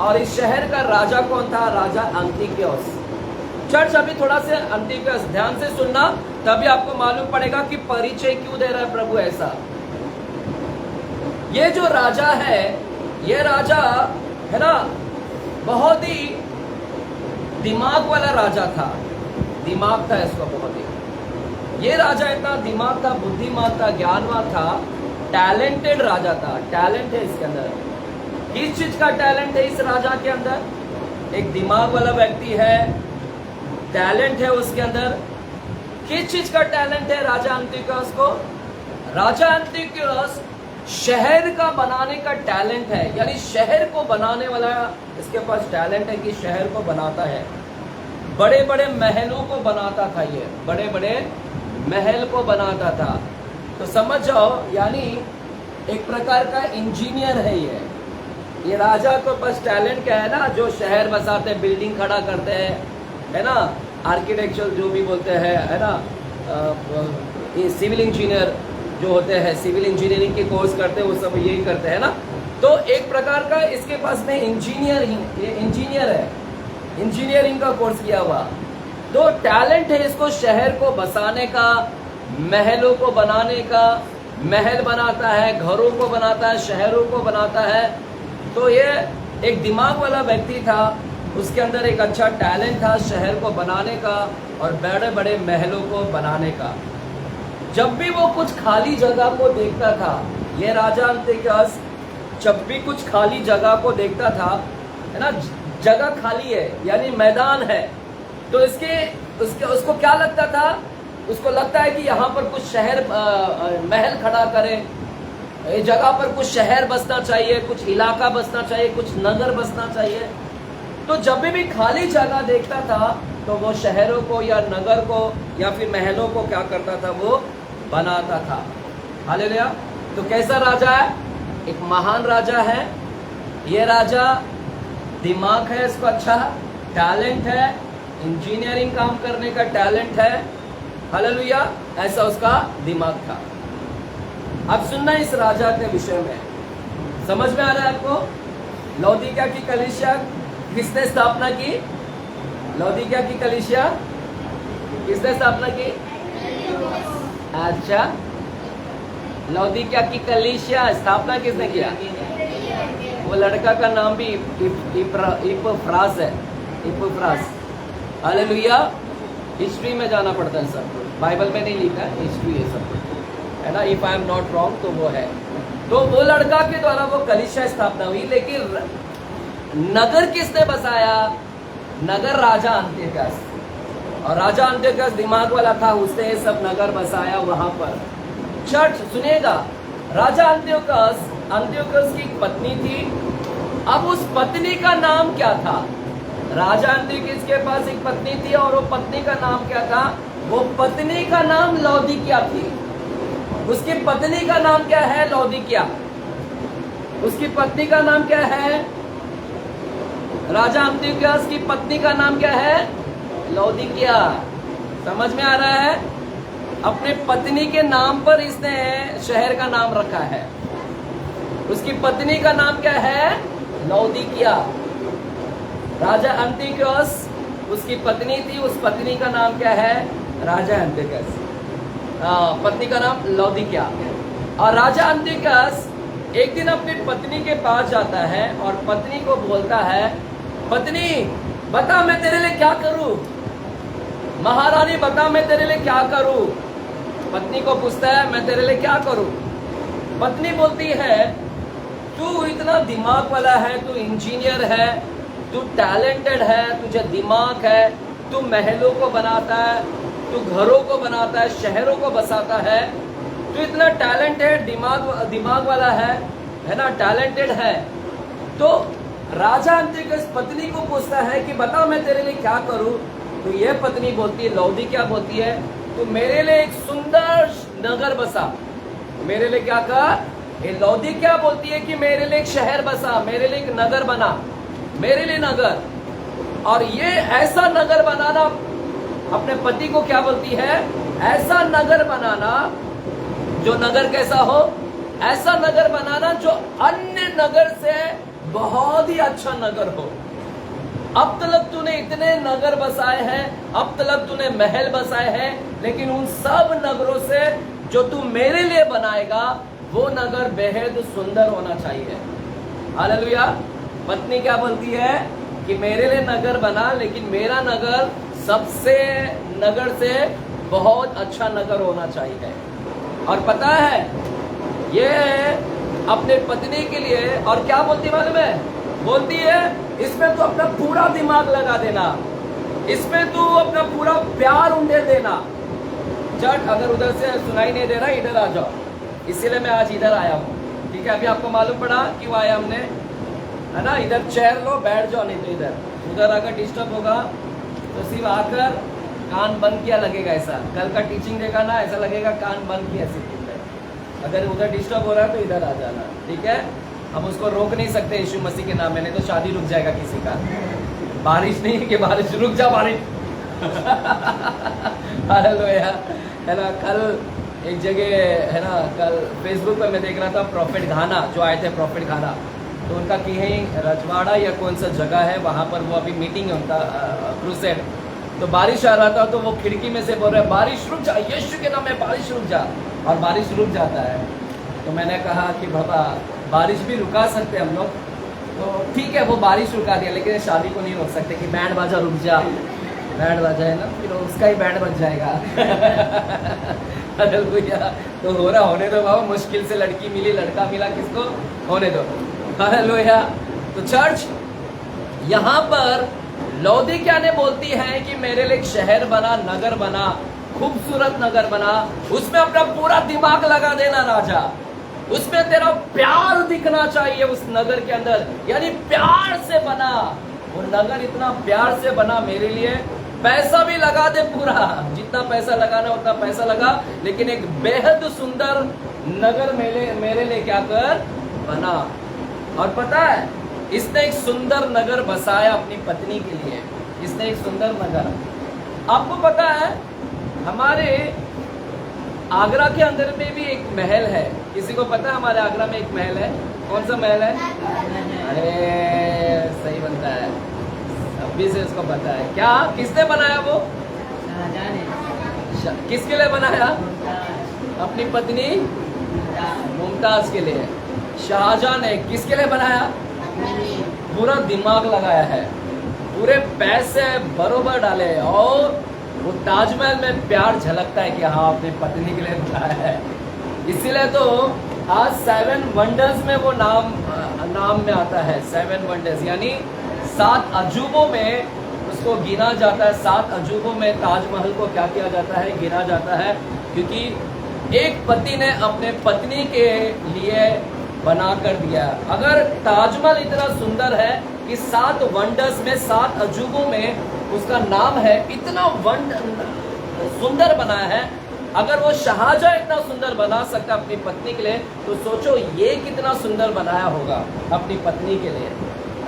और इस शहर का राजा कौन था? राजा अंतियोकस। चर्च, अभी थोड़ा से अंतियोकस ध्यान से सुनना, तभी आपको मालूम पड़ेगा कि परिचय क्यों दे रहा है प्रभु ऐसा। ये जो राजा है, ये राजा है ना, बहुत ही दिमाग वाला राजा था। दिमाग था इसका बहुत ही। ये राजा इतना दिमाग था, बुद्धिमान था, ज्ञानवान था, टैलेंटेड राजा था। टैलेंट है इसके अंदर। किस चीज का टैलेंट है इस राजा के अंदर? एक दिमाग वाला व्यक्ति है, टैलेंट है उसके अंदर। किस चीज का टैलेंट है राजा अंतियोकस को? राजा अंतियोकस शहर का बनाने का टैलेंट है, यानी शहर को बनाने वाला इसके पास टैलेंट है कि शहर को बनाता है। बड़े बड़े महलों को बनाता था, ये बड़े बड़े महल को बनाता था। तो समझ जाओ, यानी एक प्रकार का इंजीनियर है ये राजा को बस टैलेंट क्या है ना, जो शहर बसाते हैं, बिल्डिंग खड़ा करते हैं, है ना, आर्किटेक्चर जो भी बोलते हैं, है ना, ये सिविल इंजीनियर जो होते हैं, सिविल इंजीनियरिंग के कोर्स करते हैं, वो सब यही करते हैं ना। तो एक प्रकार का इसके पास में ये इंजीनियर है, इंजीनियरिंग का कोर्स किया हुआ। तो टैलेंट है इसको शहर को बसाने का, महलों को बनाने का। महल बनाता है, घरों को बनाता है, शहरों को बनाता है। तो ये एक दिमाग वाला व्यक्ति था, उसके अंदर एक अच्छा टैलेंट था शहर को बनाने का और बड़े बड़े महलों को बनाने का। जब भी वो कुछ खाली जगह को देखता था, ये राजा अंतियोकस जब भी कुछ खाली जगह को देखता था, है ना, जगह खाली है यानी मैदान है, तो उसको क्या लगता था, उसको लगता है कि यहाँ पर कुछ शहर महल खड़ा करें, इस जगह पर कुछ शहर बसना चाहिए, कुछ इलाका बसना चाहिए, कुछ नगर बसना चाहिए। तो जब भी खाली जगह देखता था तो वो शहरों को या नगर को या फिर महलों को क्या करता था, वो बनाता था। हालेलुया। तो कैसा राजा है, एक महान राजा है ये राजा। दिमाग है इसको अच्छा, टैलेंट है, इंजीनियरिंग काम करने का टैलेंट है। हालेलुया, ऐसा उसका दिमाग था। अब सुनना इस राजा के विषय में, समझ में आ रहा है आपको। लौदीकिया की कलीसिया किसने स्थापना की? लौदीकिया की कलीसिया किसने स्थापना की? अच्छा, लौदीकिया की कलीसिया स्थापना किसने किया? वो लड़का का नाम भी इपफ्रास है, इपफ्रास। हालेलुया। हिस्ट्री में जाना पड़ता है सब, बाइबल में नहीं लिखा है, हिस्ट्री है सब, है ना। If I am not wrong तो वो है। तो वो लड़का के द्वारा वो कलीसिया स्थापना हुई। लेकिन नगर किसने बसाया? नगर राजा अंतियोकस। और राजा अंतियोकस दिमाग वाला था, उसने ये सब नगर बसाया वहां पर। चर्च सुनिएगा, राजा अंतियोकस की पत्नी थी। अब उस पत्नी का नाम क्या था? राजा अंतियोकस के पास एक पत्नी थी और वो पत्नी का नाम क्या था? वो पत्नी का नाम लौदीकिया थी। उसकी पत्नी का नाम क्या है? लौदीकिया। उसकी पत्नी का नाम क्या है? राजा अंतियोकस की पत्नी का नाम क्या है? लौदीकिया। समझ में आ रहा है? अपने पत्नी के नाम पर इसने शहर का नाम रखा है। उसकी पत्नी का नाम क्या है? लौदीकिया। राजा अंतियोकस, उसकी पत्नी थी, उस पत्नी का नाम क्या है? राजा अंतियोकस। पत्नी का नाम लौदीकिया। और राजा अंतियोकस एक दिन अपनी पत्नी के पास जाता है और पत्नी को बोलता है, पत्नी बता मैं तेरे लिए क्या करूं? महारानी बता मैं तेरे लिए क्या करूं? पत्नी को पूछता है मैं तेरे लिए क्या करूं? पत्नी बोलती है तू इतना दिमाग वाला है, तू इंजीनियर है, तू टैलेंटेड है, तुझे दिमाग है, तू महलों को बनाता है, तू घरों को बनाता है, शहरों को बसाता है, तू इतना टैलेंटेड दिमाग वाला है ना, टैलेंटेड है। तो राजा अंतियोकस पत्नी को पूछता है कि बता मैं तेरे लिए क्या करूं? तो ये पत्नी बोलती है, लौदीकिया बोलती है, तू मेरे लिए एक सुंदर नगर बसा। मेरे लिए क्या कर? ये लौदीकिया बोलती है कि मेरे लिए एक शहर बसा, मेरे लिए एक नगर बना, मेरे लिए नगर। और ये ऐसा नगर बनाना, अपने पति को क्या बोलती है? ऐसा नगर बनाना, जो नगर कैसा हो? ऐसा नगर बनाना जो अन्य नगर से बहुत ही अच्छा नगर हो। अब तक तूने इतने नगर बसाए हैं, अब तक तूने महल बसाए हैं, लेकिन उन सब नगरों से जो तू मेरे लिए बनाएगा वो नगर बेहद सुंदर होना चाहिए। हालेलुया। पत्नी क्या बोलती है कि मेरे लिए नगर बना, लेकिन मेरा नगर सबसे नगर से बहुत अच्छा नगर होना चाहिए। और पता है ये अपने पत्नी के लिए और क्या बोलती मालूम है? बोलती है इसमें तू अपना पूरा दिमाग लगा देना, इसमें तू अपना पूरा प्यार उंडेल देना। चट, अगर उधर से सुनाई नहीं दे रहा इधर आ जाओ, इसीलिए मैं आज इधर आया हूँ। ठीक है, अभी आपको मालूम पड़ा क्यों आया हमने, है ना। इधर चेयर लो, बैठ जाओ, नहीं तो इधर उधर अगर डिस्टर्ब होगा तो सिर्फ आकर कान बंद किया लगेगा। ऐसा कल का टीचिंग देखा ना, ऐसा लगेगा कान बंद किया सिर्फ। अगर उधर डिस्टर्ब हो रहा है तो इधर आ जाना, ठीक है। हम उसको रोक नहीं सकते यीशु मसीह के नाम में, नहीं तो शादी रुक जाएगा किसी का। बारिश नहीं कि बारिश रुक जा, बारिश हालेलुया, है ना। कल एक जगह, है ना, कल फेसबुक पे मैं देख रहा था प्रॉफिट घाना जो आए थे, प्रॉफिट घाना, तो उनका कहीं रजवाड़ा या कौन सा जगह है वहाँ पर वो अभी मीटिंग है उनका क्रूसेड। तो बारिश आ रहा था तो वो खिड़की में से बोल रहे बारिश रुक जा, यीशु के नाम में बारिश रुक जा, और बारिश रुक जाता है। तो मैंने कहा कि बाबा बारिश भी रुका सकते हम लोग, तो ठीक है वो बारिश रुका दिया, लेकिन शादी को नहीं रोक सकते कि बैंड बाजा रुक जा। बैंड बाजा है ना, फिर उसका ही बैंड बज जाएगा हालेलुया। तो हो रहा होने दो बाबा, मुश्किल से लड़की मिली, लड़का मिला, किसको होने दो, हालेलुया। तो चर्च यहाँ पर लौदीकिया ने बोलती है कि मेरे लिए एक शहर बना, नगर बना, खूबसूरत नगर बना, उसमें अपना पूरा दिमाग लगा देना राजा, उसमें तेरा प्यार दिखना चाहिए उस नगर के अंदर, यानी प्यार से बना वो नगर, इतना प्यार से बना मेरे लिए, पैसा भी लगा दे पूरा, जितना पैसा लगाना उतना पैसा लगा, लेकिन एक बेहद सुंदर नगर मेरे लिए क्या कर बना। और पता है इसने एक सुंदर नगर बसाया अपनी पत्नी के लिए, इसने एक सुंदर नगर। आपको पता है हमारे आगरा के अंदर में भी एक महल है, किसी को पता है हमारे आगरा में एक महल है? कौन सा महल है? अरे सही बनता है, अभी से उसको पता है। क्या किसने बनाया वो? शाहजहां ने। किसके लिए बनाया? अपनी पत्नी मुमताज के लिए। शाहजहां ने किसके लिए बनाया? पूरा दिमाग लगाया है, पूरे पैसे बरोबर डाले, और वो ताजमहल में प्यार झलकता है कि हाँ अपनी पत्नी के लिए बनाया है। इसीलिए तो आज 7 वंडर्स में वो नाम में आता है, 7 वंडर्स यानी 7 अजूबों में उसको गिना जाता है। 7 अजूबों में ताजमहल को क्या किया जाता है? गिना जाता है, क्योंकि एक पति ने अपने पत्नी के लिए बना कर दिया। अगर ताजमहल इतना सुंदर है कि 7 वंडर्स में, 7 अजूबों में उसका नाम है, इतना सुंदर बनाया है, अगर वो शाहजहां इतना सुंदर बना सकता अपनी पत्नी के लिए, तो सोचो ये कितना सुंदर बनाया होगा अपनी पत्नी के लिए।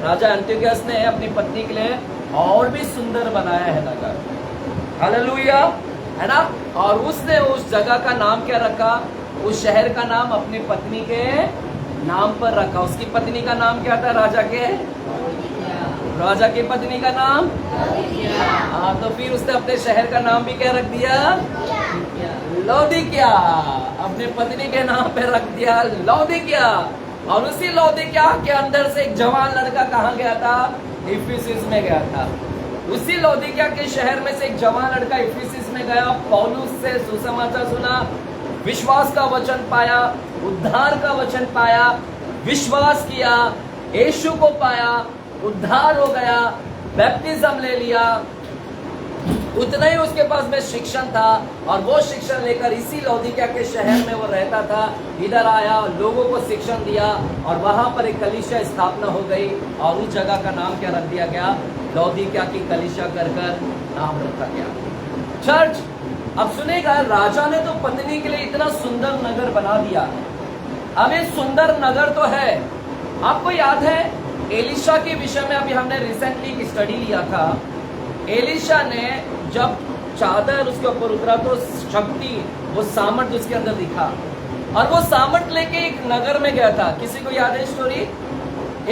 राजा एंटियोकस ने अपनी पत्नी के लिए और भी सुंदर बनाया है नगर, हालेलुया, है ना। और उसने उस जगह का नाम क्या रखा? उस शहर का नाम अपनी पत्नी के नाम पर रखा। उसकी पत्नी का नाम क्या था? राजा की पत्नी का नाम, हाँ, तो फिर उसने अपने शहर का नाम भी क्या रख दिया? लौदीकिया। अपनी पत्नी के नाम पे रख दिया लौदीकिया। और उसी लौदीकिया के अंदर से एक जवान लड़का कहाँ गया था? इफिसुस में गया था। उसी लौदीकिया के शहर में से एक जवान लड़का इफिसुस में गया, पौलुस से सुसमाचार सुना, विश्वास का वचन पाया, उद्धार का वचन पाया, विश्वास किया, यीशु को पाया, उद्धार हो गया, बैप्टिज्म ले लिया। उतना ही उसके पास में शिक्षण था, और वो शिक्षण लेकर इसी लौदीकिया के शहर में वो रहता था। इधर आया, लोगों को शिक्षण दिया, और वहां पर एक कलीसिया स्थापना हो गई, और उस जगह का नाम क्या रख दिया गया? लौदीकिया की कलीसिया कर नाम रखा गया। चर्च अब सुनेगा, राजा ने तो पत्नी के लिए इतना सुंदर नगर बना दिया। अब ये सुंदर नगर तो है, आपको याद है एलिशा के विषय में अभी हमने रिसेंटली एक स्टडी लिया था। एलिशा ने जब चादर उसके ऊपर उतरा तो शक्ति, वो सामर्थ उसके अंदर दिखा, और वो सामर्थ लेके एक नगर में गया था। किसी को याद है स्टोरी?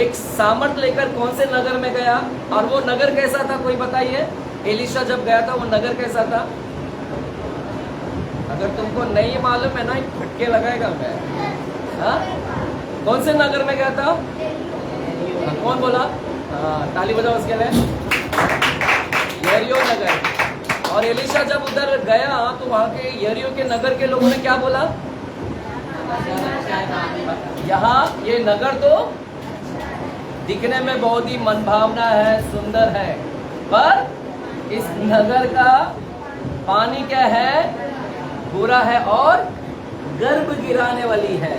एक सामर्थ लेकर कौन से नगर में गया, और वो नगर कैसा था? कोई बताइए। एलिशा जब गया था वो नगर कैसा था? अगर तुमको नहीं मालूम है ना, फटके लगाएगा मैं। हाँ, कौन से नगर में गया था? कौन बोला? ताली बजाओ उसके लिए। यरीहो नगर। और एलिशा जब उधर गया तो वहां के यरीहो के नगर के लोगों ने क्या बोला? यहाँ ये नगर तो दिखने में बहुत ही मनभावना है, सुंदर है, पर इस नगर का पानी क्या है? बुरा है और गर्भ गिराने वाली है।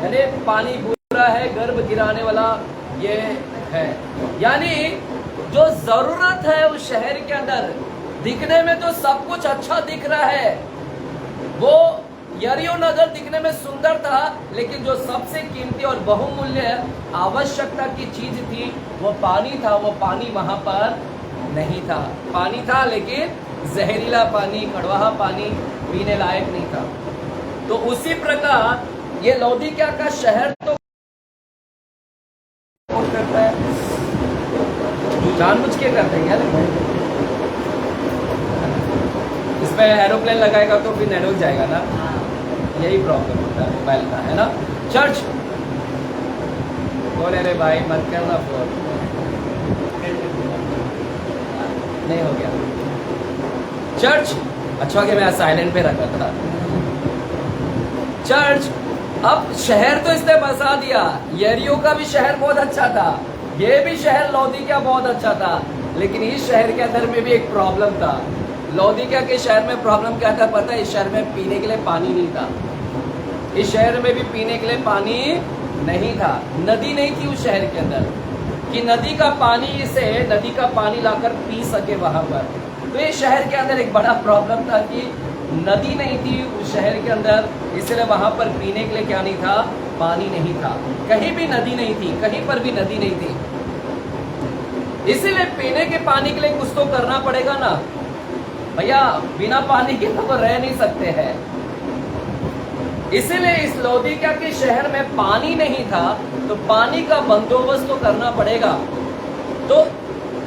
यानी पानी बुरा है, गर्भ गिराने वाला ये है। यानी जो जरूरत है उस शहर के अंदर, दिखने में तो सब कुछ अच्छा दिख रहा है, वो यरीहो नगर दिखने में सुंदर था, लेकिन जो सबसे कीमती और बहुमूल्य आवश्यकता की चीज थी वो पानी था, वो पानी वहां पर नहीं था। पानी था लेकिन जहरीला पानी, कड़वा पानी, पीने लायक नहीं था। तो उसी प्रकार ये लौदीकिया का शहर तो करता है, जानबूझ के करते हैं क्या? इसमें एरोप्लेन लगाएगा तो फिर नेटवर्क जाएगा ना, यही प्रॉब्लम होता है मोबाइल का, है ना। चर्च बोल रहे भाई मत करना फोन, नहीं हो गया चर्च। अच्छा कि मैं साइलेंट पे रखा था। चर्च, अब शहर तो इसने बसा दिया, यरीहो का भी शहर बहुत अच्छा था, ये भी शहर लौदीकिया बहुत अच्छा था, लेकिन इस शहर के अंदर में भी एक प्रॉब्लम था। लौदीकिया के शहर में प्रॉब्लम क्या था पता है? इस शहर में पीने के लिए पानी नहीं था। इस शहर में भी पीने के लिए पानी नहीं था, नदी नहीं थी उस शहर के अंदर कि नदी का पानी से नदी का पानी लाकर पी सके वहां पर। तो ये शहर के अंदर एक बड़ा प्रॉब्लम था कि नदी नहीं थी उस शहर के अंदर, इसलिए वहां पर पीने के लिए क्या नहीं था? पानी नहीं था। कहीं भी नदी नहीं थी, कहीं पर भी नदी नहीं थी, इसीलिए पीने के पानी के लिए कुछ तो करना पड़ेगा ना भैया, बिना पानी के तो रह नहीं सकते हैं। इसीलिए इस लौदीकिया के शहर में पानी नहीं था, तो पानी का बंदोबस्त तो करना पड़ेगा। तो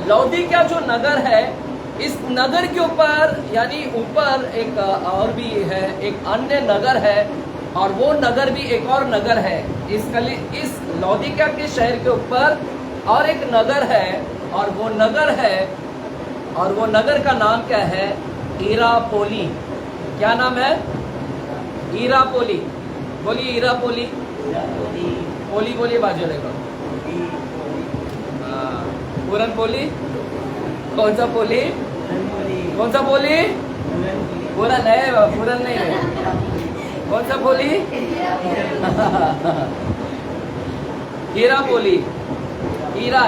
लौदीकिया जो नगर है, इस नगर के ऊपर यानी ऊपर एक और भी है, एक अन्य नगर है, और वो नगर भी एक और नगर है। इस लौदीकिया के शहर के ऊपर और एक नगर है, और वो नगर का नाम क्या है? हीरापोली। क्या नाम है? हीरापोली। बोलिए हीरापोली। पोली बोलिए बाजू देखो। पूरनपोली। कौन सा पोली? कौन सा पोली? पूरन है, पूरन नहीं है। कौन सा पोली? हीरापोली। हीरा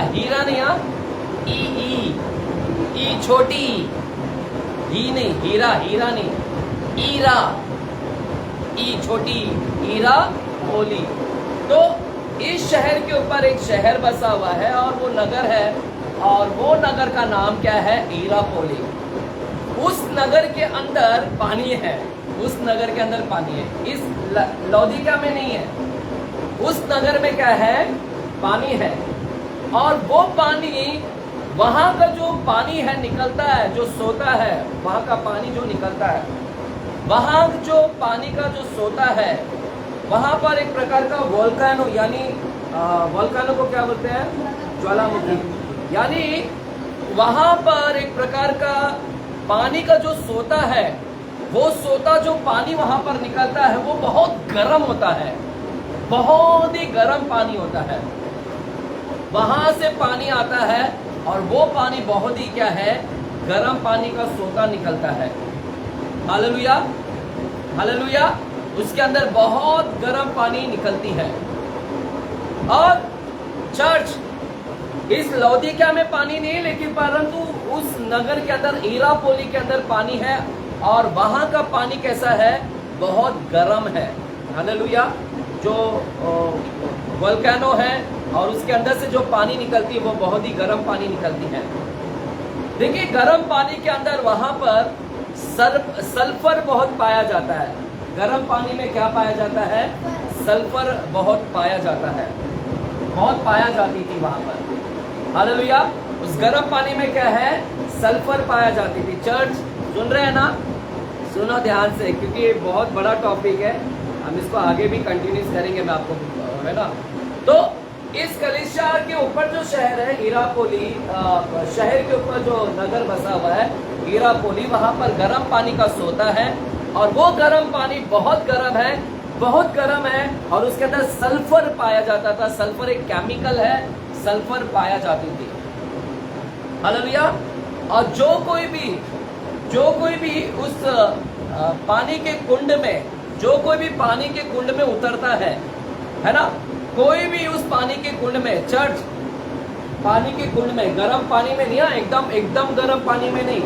नहीं, हाँ ई छोटी ही नहीं, हीरा नहीं, ईरा, ई छोटी, हीरा पोली। तो इस शहर के ऊपर एक शहर बसा हुआ है और वो नगर है, और वो नगर का नाम क्या है? हीरापोली। उस नगर के अंदर पानी है, उस नगर के अंदर पानी है, इस लौदीकिया में नहीं है। उस नगर में क्या है? पानी है, और वो पानी, वहां का जो पानी है निकलता है, जो सोता है, वहां का पानी जो निकलता है, वहां जो पानी का जो सोता है, वहां पर एक प्रकार का वोल्केनो, यानी वोल्केनो को क्या बोलते हैं? ज्वालामुखी। यानी वहां पर एक प्रकार का पानी का जो सोता है, वो सोता जो पानी वहां पर निकलता है वो बहुत गर्म होता है, बहुत ही गर्म पानी होता है। वहां से पानी आता है और वो पानी बहुत ही क्या है? गर्म पानी का सोता निकलता है। Hallelujah, hallelujah. उसके अंदर बहुत गर्म पानी निकलती है। और चर्च, इस लौदीकिया में पानी नहीं, लेकिन परंतु उस नगर के अंदर, हीरापोली के अंदर पानी है, और वहां का पानी कैसा है? बहुत गर्म है। हालेलुया। जो वोल्केनो है और उसके अंदर से जो पानी निकलती है वो बहुत ही गर्म पानी निकलती है। देखिए, गर्म पानी के अंदर वहां पर सल्फर बहुत पाया जाता है। गर्म पानी में क्या पाया जाता है? सल्फर बहुत पाया जाता है, बहुत पाया जाती थी वहां पर। हालेलुया। उस गर्म पानी में क्या है? सल्फर पाया जाती थी। चर्च सुन रहे हैं ना? सुनो ध्यान से, क्योंकि ये बहुत बड़ा टॉपिक है, हम इसको आगे भी कंटिन्यूस करेंगे, मैं आपको, है ना। तो इस कलीसिया के ऊपर जो शहर है हीरापोली, शहर के ऊपर जो नगर बसा हुआ है हीरापोली, वहां पर गर्म पानी का सोता है, और वो गर्म पानी बहुत गर्म है, बहुत गर्म है, और उसके अंदर सल्फर पाया जाता था। सल्फर एक केमिकल है, सल्फर पाया जाती थी। हालेलुया। और जो कोई भी उस पानी के कुंड में, जो कोई भी पानी के कुंड में उतरता है, है ना। कोई भी उस पानी के कुंड में, चर्च पानी के कुंड में, गर्म पानी में नहीं, एकदम गर्म पानी में नहीं,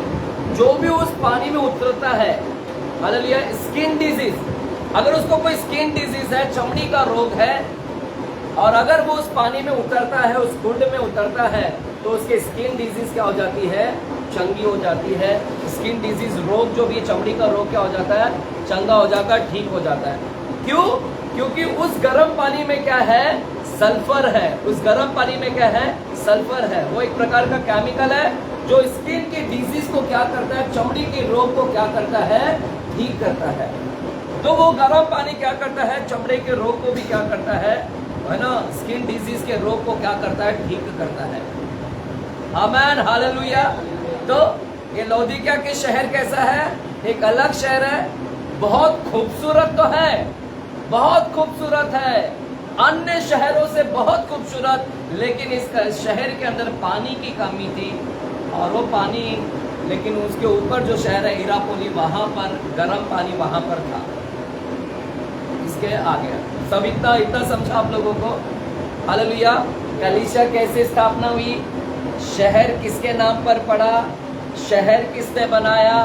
जो भी उस पानी में उतरता है, हालेलुया, स्किन डिजीज, अगर उसको कोई स्किन डिजीज है, चमड़ी का रोग है, और अगर वो उस पानी में उतरता है, उस कुंड में उतरता है, तो उसके स्किन डिजीज क्या हो जाती है, चंगी हो जाती है। स्किन डिजीज रोग जो भी चमड़ी का रोग क्या हो जाता है, चंगा हो जाता है, ठीक हो जाता है। क्यों? क्योंकि उस गर्म पानी में क्या है, सल्फर है। उस गर्म पानी में क्या है, सल्फर है। वो एक प्रकार का केमिकल है जो स्किन के डिजीज को क्या करता है, चमड़ी के रोग को क्या करता है, ठीक करता है। तो वो गर्म पानी क्या करता है, चमड़े के रोग को भी क्या करता है ना, स्किन डिजीज के रोग को क्या करता है, ठीक करता है। आमेन, हालेलुया। तो ये लौदीकिया के शहर कैसा है, एक अलग शहर है, बहुत खूबसूरत तो है, बहुत खूबसूरत है, अन्य शहरों से बहुत खूबसूरत, लेकिन इस शहर के अंदर पानी की कमी थी, और वो पानी, लेकिन उसके ऊपर जो शहर है हिरापोली, वहां पर गर्म पानी वहां पर था। इसके आगे सब इतना समझा आप लोगों को, हालेलुया। कलीसिया कैसे स्थापना हुई, शहर किसके नाम पर पड़ा, शहर किसने बनाया,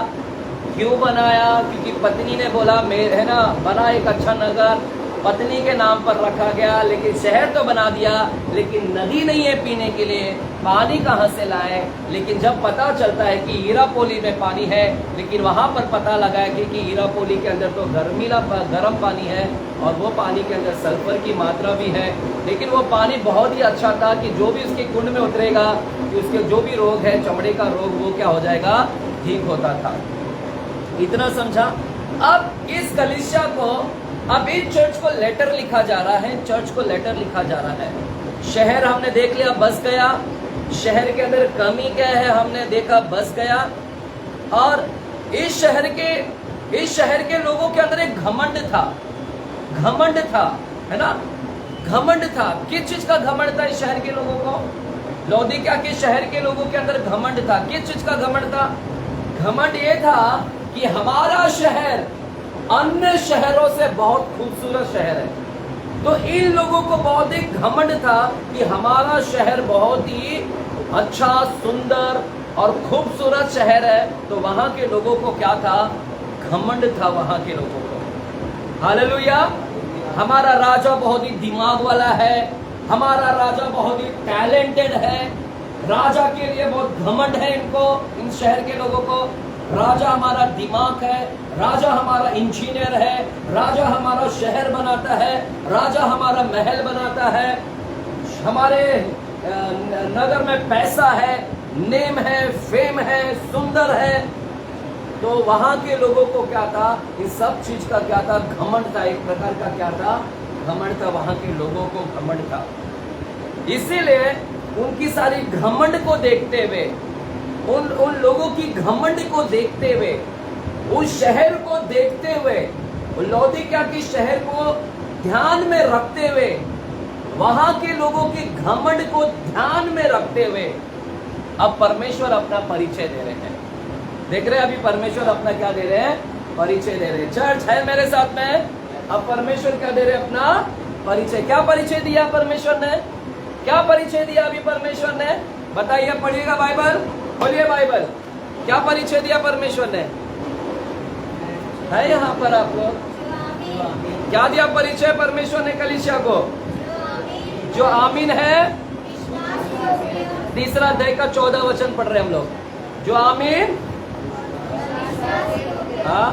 क्यों बनाया, क्योंकि पत्नी ने बोला है ना, बना एक अच्छा नगर, पत्नी के नाम पर रखा गया, लेकिन शहर तो बना दिया, लेकिन नदी नहीं है पीने के लिए, पानी कहाँ से लाए। लेकिन जब पता चलता है कि हीरापोली में पानी है, लेकिन वहाँ पर पता लगा है कि हीरापोली के अंदर तो गर्म पानी है, और वो पानी के अंदर सल्फर की मात्रा भी है, लेकिन वो पानी बहुत ही अच्छा था कि जो भी उसके कुंड में उतरेगा, कि उसके जो भी रोग है, चमड़े का रोग, वो क्या हो जाएगा, ठीक होता था। इतना समझा। अब इस कलीसिया को, अब इस चर्च को लेटर लिखा जा रहा है, चर्च को लेटर लिखा जा रहा है। शहर हमने देख लिया, बस गया, शहर के अंदर कमी क्या है हमने देखा, बस गया। और इस शहर के लोगों के अंदर एक घमंड था, है ना, घमंड था। किस चीज का घमंड था इस शहर के लोगों को, लौदीकिया के शहर के लोगों के अंदर घमंड था। किस चीज का घमंड था, घमंड ये था कि हमारा शहर अन्य शहरों से बहुत खूबसूरत शहर है। तो इन लोगों को बहुत ही घमंड था कि हमारा शहर बहुत ही अच्छा, सुंदर और खूबसूरत शहर है। तो वहां के लोगों को क्या था, घमंड था वहां के लोगों को। हालेलुया। हमारा राजा बहुत ही दिमाग वाला है, हमारा राजा बहुत ही टैलेंटेड है, राजा के लिए बहुत घमंड है इनको, इन शहर के लोगों को। राजा हमारा दिमाग है, राजा हमारा इंजीनियर है, राजा हमारा शहर बनाता है, राजा हमारा महल बनाता है, हमारे नगर में पैसा है, नेम है, फेम है, सुंदर है। तो वहां के लोगों को क्या था, इस सब चीज का क्या था, घमंड था, एक प्रकार का क्या था, घमंड था, वहां के लोगों को घमंड था। इसीलिए उनकी सारी घमंड को देखते हुए, उन लोगों की घमंड को देखते हुए, उस शहर को देखते हुए, लौदीकिया के शहर को ध्यान में रखते हुए, वहां के लोगों के घमंड को ध्यान में रखते हुए, अब परमेश्वर अपना परिचय दे रहे हैं। देख रहे हैं अभी परमेश्वर अपना क्या दे रहे हैं, परिचय दे रहे हैं। चर्च है मेरे साथ में, अब परमेश्वर क्या दे रहे हैं, अपना परिचय। क्या परिचय दिया परमेश्वर ने, क्या परिचय दिया अभी परमेश्वर ने, बताइए, पढ़िएगा बाइबल, खोलिए बाइबल। क्या परिचय दिया परमेश्वर ने, है यहाँ पर आप लोग, क्या दिया परिचय परमेश्वर ने कलीसिया को, जो आमीन है, तीसरा अध्याय का 14 वचन पढ़ रहे हम लोग, जो आमीन, हाँ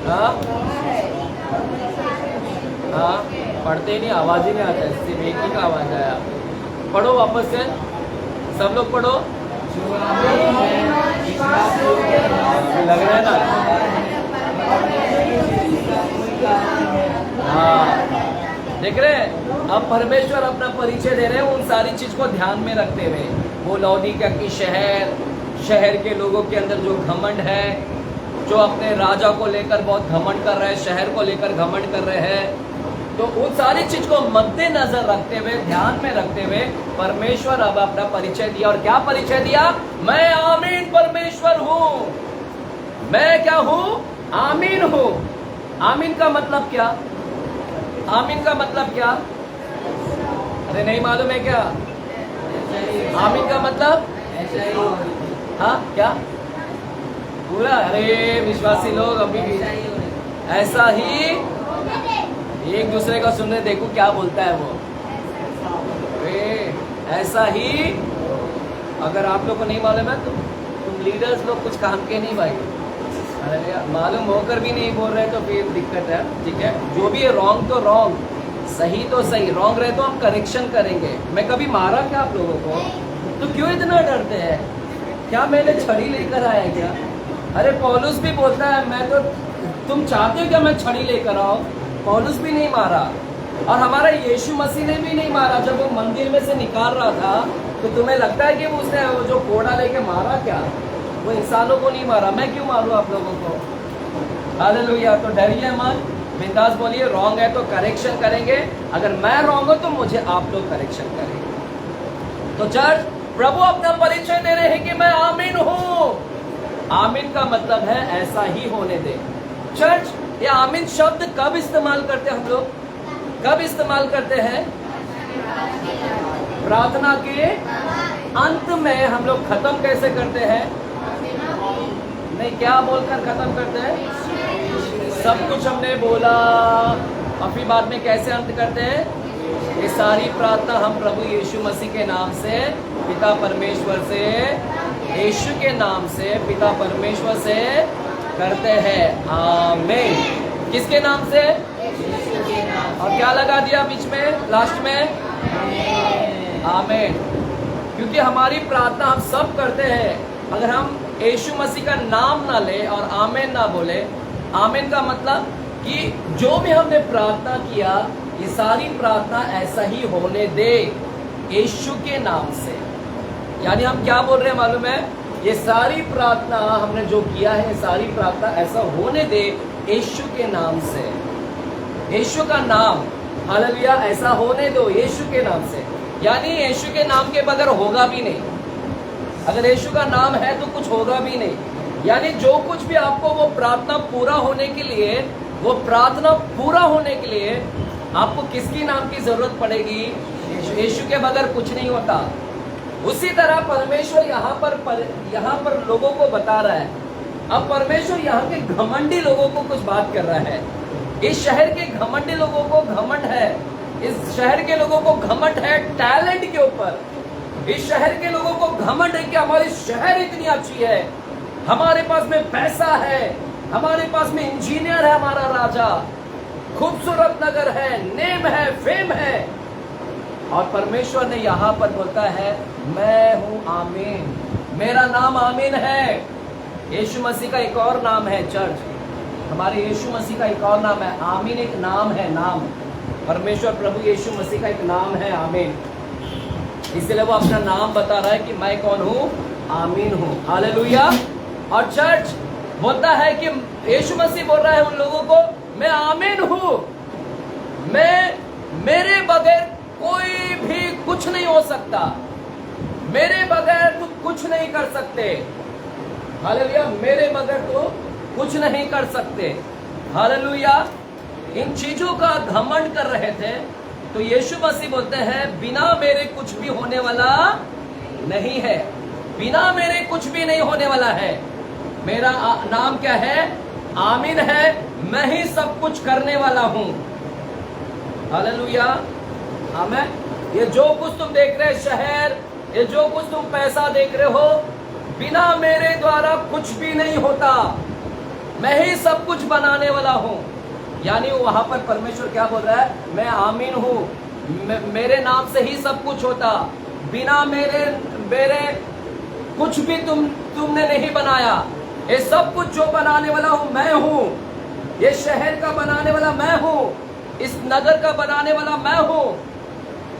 हाँ हाँ, पढ़ते ही नहीं, आवाज ही नहीं आता, सिर्फ एक ही का आवाज आया। पढ़ो वापस से, सब लोग पढ़ो, लग रहा है ना, हाँ, देख रहे हैं। अब परमेश्वर अपना परिचय दे रहे हैं उन सारी चीज को ध्यान में रखते हुए। वो लौदीकिया की शहर के लोगों के अंदर जो घमंड है, जो अपने राजा को लेकर बहुत घमंड कर रहे हैं, शहर को लेकर घमंड कर रहे हैं, तो उन सारी चीज को मद्देनजर रखते हुए, ध्यान में रखते हुए, परमेश्वर अब अपना परिचय दिया। और क्या परिचय दिया, मैं आमीन परमेश्वर हूं, मैं क्या हूं, आमीन हूं। आमीन का मतलब क्या? आमीन का मतलब क्या? अरे नहीं मालूम है क्या? आमीन का मतलब हाँ क्या पूरा? अरे विश्वासी लोग अभी भी ऐसा ही एक दूसरे का सुन रहे, देखो क्या बोलता है वो। ऐसा ही अगर आप लोग को नहीं मालूम है तो तुम लीडर्स लोग कुछ काम के नहीं भाई। अरे यार मालूम होकर भी नहीं बोल रहे तो फिर दिक्कत है। ठीक है, जो भी है रॉन्ग तो रॉन्ग, सही तो सही। रॉन्ग रहे तो हम करेक्शन करेंगे। मैं कभी मारा क्या आप लोगों को? तो क्यों इतना डरते हैं? क्या मैंने छड़ी लेकर आया क्या? अरे पौलुस भी बोलता है मैं तो, तुम चाहते हो क्या मैं छड़ी लेकर आऊं? पौलुस भी नहीं मारा और हमारा यीशु मसीह ने भी नहीं मारा। जब वो मंदिर में से निकाल रहा था तो तुम्हें लगता है कि उसने वो जो कोड़ा लेके मारा क्या? वो इंसानों को नहीं मारा। मैं क्यों मारूं आप लोगों को? हालेलुया। तो डरिए मत, बिंदास बोलिए। रॉन्ग है तो करेक्शन करेंगे, अगर मैं रॉन्ग हूं तो मुझे आप लोग करेक्शन करेंगे। तो चर्च, प्रभु अपना परिचय दे रहे हैं कि मैं आमीन हूं। आमीन का मतलब है ऐसा ही होने दे। चर्च, ये आमीन शब्द कब इस्तेमाल करते हैं हम लोग? कब इस्तेमाल करते हैं? प्रार्थना के अंत में। हम लोग खत्म कैसे करते हैं? नहीं, क्या बोलकर खत्म करते हैं? सब कुछ हमने बोला और फिर बाद में कैसे अंत करते हैं? ये सारी प्रार्थना हम प्रभु यीशु मसीह के नाम से पिता परमेश्वर से, यीशु के नाम से पिता परमेश्वर से करते हैं। आमीन। किसके नाम से? और क्या लगा दिया बीच में लास्ट में? आमीन। क्योंकि हमारी प्रार्थना हम सब करते हैं, अगर हम यीशु मसीह का नाम ना ले और आमीन ना बोले। आमीन का मतलब कि जो भी हमने प्रार्थना किया, ये सारी प्रार्थना ऐसा ही होने दे यीशु के नाम से। यानी हम क्या बोल रहे हैं मालूम है? ये सारी प्रार्थना हमने जो किया है, सारी प्रार्थना ऐसा होने दे यीशु के नाम से। यीशु का नाम, हालेलुया, ऐसा होने दो यीशु के नाम से। यानी यीशु के नाम के बगैर होगा भी नहीं। अगर यीशु का नाम है तो कुछ होगा भी नहीं। यानी जो कुछ भी आपको वो प्रार्थना पूरा होने के लिए, वो प्रार्थना पूरा होने के लिए आपको किसकी नाम की जरूरत पड़ेगी? यीशु के बगैर कुछ नहीं होता। उसी तरह परमेश्वर यहाँ पर लोगों को बता रहा है। अब परमेश्वर यहाँ के घमंडी लोगों को कुछ बात कर रहा है। इस शहर के घमंडी लोगों को घमंड है। इस शहर के लोगों को घमंड है टैलेंट के ऊपर। इस शहर के लोगों को घमंड है कि हमारी शहर इतनी अच्छी है, हमारे पास में पैसा है, हमारे पास में इंजीनियर है, हमारा राजा, खूबसूरत नगर है, नेम है, फेम है। और परमेश्वर ने यहाँ पर बोलता है मैं हूं आमीन, मेरा नाम आमीन है। यीशु मसीह का एक और नाम है चर्च, हमारे यीशु मसीह का एक और नाम है आमीन। एक नाम है, नाम। परमेश्वर प्रभु यीशु मसीह का एक नाम है आमीन। इसलिए वो अपना नाम बता रहा है कि मैं कौन हूं? आमीन हूं। हालेलुया। और चर्च बोलता है कि यीशु मसीह बोल रहा है उन लोगों को मैं आमीन हूं, मेरे बगैर कोई भी कुछ नहीं हो सकता, मेरे बगैर तुम कुछ नहीं कर सकते। हालेलुया। मेरे बगैर तो कुछ नहीं कर सकते। हालेलुया। इन चीजों का घमंड कर रहे थे तो यीशु मसीह बोलते हैं बिना मेरे कुछ भी होने वाला नहीं है, बिना मेरे कुछ भी नहीं होने वाला है। मेरा नाम क्या है? आमीन है। मैं ही सब कुछ करने वाला हूं। हालेलुया। आमीन। ये जो कुछ तुम देख रहे शहर, ये जो कुछ तुम पैसा देख रहे हो, बिना मेरे द्वारा कुछ भी नहीं होता। मैं ही सब कुछ बनाने वाला हूं। यानी वहां पर परमेश्वर क्या बोल रहा है? मैं आमीन हूं, मेरे नाम से ही सब कुछ होता। बिना मेरे कुछ भी तुमने नहीं बनाया। ये सब कुछ जो बनाने वाला हूं मैं हूं। ये शहर का बनाने वाला मैं हूं, इस नगर का बनाने वाला मैं हूं।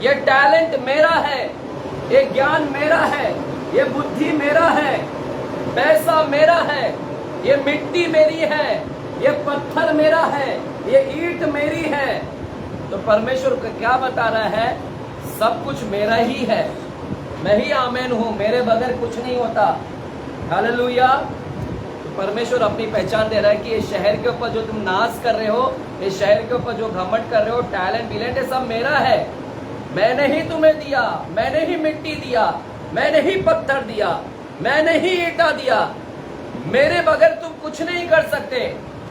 ये टैलेंट मेरा है, ये ज्ञान मेरा है, ये बुद्धि मेरा है, पैसा मेरा है, ये मिट्टी मेरी है, ये पत्थर मेरा है, ये ईंट मेरी है। तो परमेश्वर क्या बता रहा है? सब कुछ मेरा ही है, मैं ही आमीन हूं, मेरे बगैर कुछ नहीं होता। हालेलुया। परमेश्वर अपनी पहचान दे रहा है कि ये शहर के ऊपर जो तुम नाश कर रहे हो, ये शहर के ऊपर जो घमंड कर रहे हो, टैलेंट विलेंट, ये सब मेरा है। मैंने ही तुम्हें दिया, मैंने ही मिट्टी दिया, मैंने ही पत्थर दिया, मैंने ही ईंटा दिया। मेरे बगैर तुम कुछ नहीं कर सकते।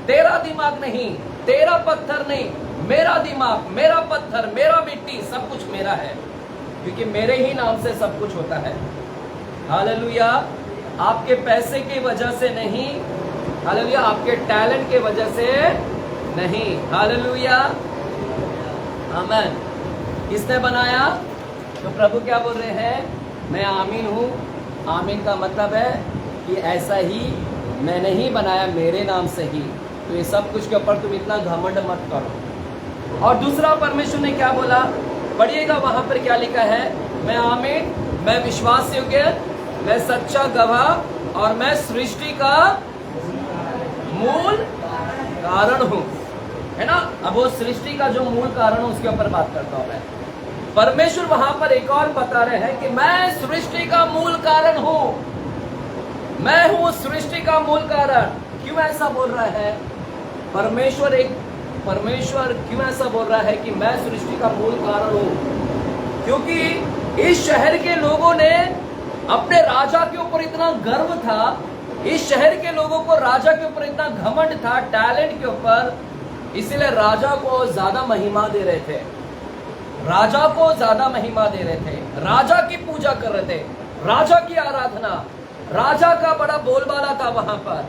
तेरा दिमाग नहीं, तेरा पत्थर नहीं, मेरा दिमाग, मेरा पत्थर, मेरा मिट्टी, सब कुछ मेरा है, क्योंकि मेरे ही नाम से सब कुछ होता है। हालेलुया। आपके पैसे की वजह से नहीं, हालेलुया, आपके टैलेंट के वजह से नहीं। हालेलुया, आमीन। किसने बनाया? तो प्रभु क्या बोल रहे हैं? मैं आमीन हूँ। आमीन का मतलब है कि ऐसा ही मैंने ही बनाया, मेरे नाम से ही। तो ये सब कुछ के ऊपर तुम इतना घमंड मत करो। और दूसरा परमेश्वर ने क्या बोला? पढ़िएगा, वहां पर क्या लिखा है? मैं आमीन, मैं विश्वास योग्य, मैं सच्चा गवाह और मैं सृष्टि का मूल कारण हूं, है ना। अब वो सृष्टि का जो मूल कारण है उसके ऊपर बात करता हूं मैं। परमेश्वर वहां पर एक और बता रहे हैं कि मैं सृष्टि का मूल कारण हूं, मैं हूं सृष्टि का मूल कारण। क्यों ऐसा बोल रहा है परमेश्वर? परमेश्वर क्यों ऐसा बोल रहा है कि मैं सृष्टि का मूल कारण हूं? क्योंकि इस शहर के लोगों ने अपने राजा के ऊपर इतना गर्व था, इस शहर के लोगों को राजा के ऊपर इतना घमंड था, टैलेंट के ऊपर, इसीलिए राजा को ज्यादा महिमा दे रहे थे, राजा को ज्यादा महिमा दे रहे थे, राजा की पूजा कर रहे थे, राजा की आराधना, राजा का बड़ा बोलबाला था वहां पर।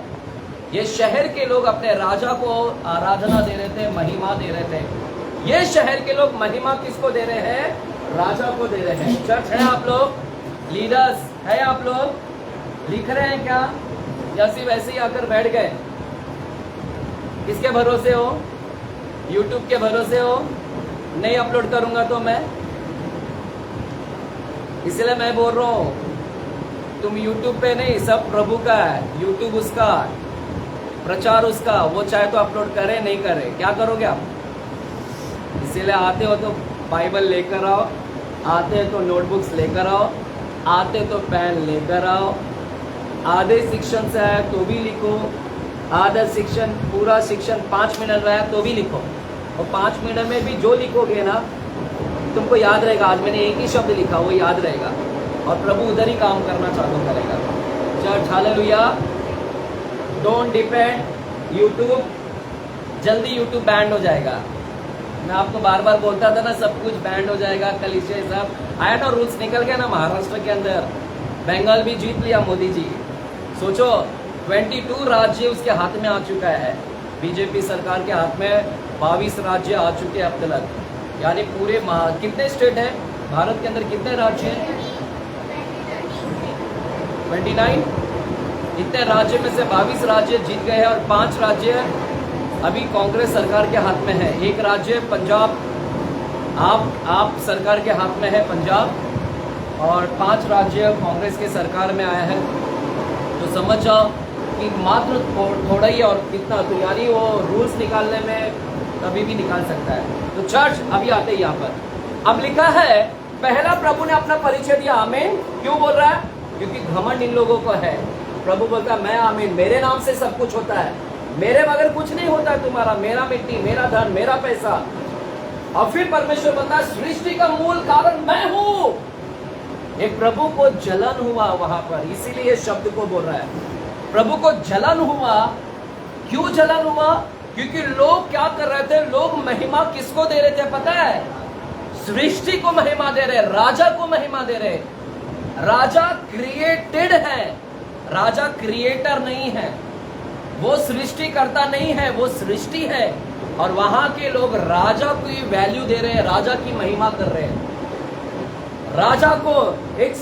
ये शहर के लोग अपने राजा को आराधना दे रहे थे, महिमा दे रहे थे। ये शहर के लोग महिमा किसको दे रहे हैं? राजा को दे रहे हैं। चर्च है आप लोग, लीडर्स है आप लोग, लिख रहे हैं क्या या सिर्फ ऐसे ही आकर बैठ गए? किसके भरोसे हो? यूट्यूब के भरोसे हो? नहीं अपलोड करूंगा तो मैं, इसलिए मैं बोल रहा हूं तुम यूट्यूब पे नहीं, सब प्रभु का है, यूट्यूब उसका, प्रचार उसका, वो चाहे तो अपलोड करे नहीं करे, क्या करोगे आप? इसीलिए आते हो तो बाइबल लेकर आओ, आते तो नोटबुक्स लेकर आओ, आते तो पेन लेकर आओ, आधे शिक्षण से आया तो भी लिखो, आधा शिक्षण, पूरा शिक्षण 5 मिनट रहा तो भी लिखो, और 5 मिनट में भी जो लिखोगे ना तुमको याद रहेगा। आज मैंने एक ही शब्द लिखा, वो याद रहेगा, और प्रभु उधर ही काम करना चालू करेगा। Church, hallelujah. Don't depend YouTube, जल्दी यूट्यूब बैंड हो जाएगा। मैं आपको बार बार बोलता था ना, सब कुछ बैंड हो जाएगा, कलीसिया सब आया ना, रूल्स निकल गया ना महाराष्ट्र के अंदर, बंगाल भी जीत लिया मोदी जी। सोचो 22 राज्य उसके हाथ में आ चुका है, बीजेपी सरकार के हाथ में 22 राज्य आ चुके हैं अब तक, यानी पूरे कितने स्टेट हैं भारत के अंदर, कितने राज्य हैं? 29। इतने राज्य में से 22 राज्य जीत गए हैं, और 5 राज्य अभी कांग्रेस सरकार के हाथ में है। एक राज्य पंजाब आप सरकार के हाथ में है पंजाब, और 5 राज्य कांग्रेस के सरकार में आया है। तो समझ जाओ कि मात्र थोड़ा ही, और कितना, तो यानी वो रूल्स निकालने में कभी भी निकाल सकता है। तो चर्च, अभी आते हैं यहाँ पर। अब लिखा है, पहला प्रभु ने अपना परिचय दिया। आमीन। क्यों बोल रहा है? क्योंकि घमंड इन लोगों को है। प्रभु बोलता है मैं आमीन, मेरे नाम से सब कुछ होता है, मेरे बगैर कुछ नहीं होता है तुम्हारा, मेरा मिट्टी, मेरा धन, मेरा पैसा। और फिर परमेश्वर बोलता है सृष्टि का मूल कारण मैं हूं। एक प्रभु को जलन हुआ वहां पर, इसीलिए शब्द को बोल रहा है। प्रभु को जलन हुआ। क्यों जलन हुआ? क्योंकि लोग क्या कर रहे थे? लोग महिमा किसको दे रहे थे पता है? सृष्टि को महिमा दे रहे, राजा को महिमा दे रहे। राजा क्रिएटेड है, राजा क्रिएटर नहीं है, वो सृष्टि करता नहीं है, वो सृष्टि है। और वहां के लोग राजा की वैल्यू दे रहे हैं, राजा की महिमा कर रहे हैं, राजा को एक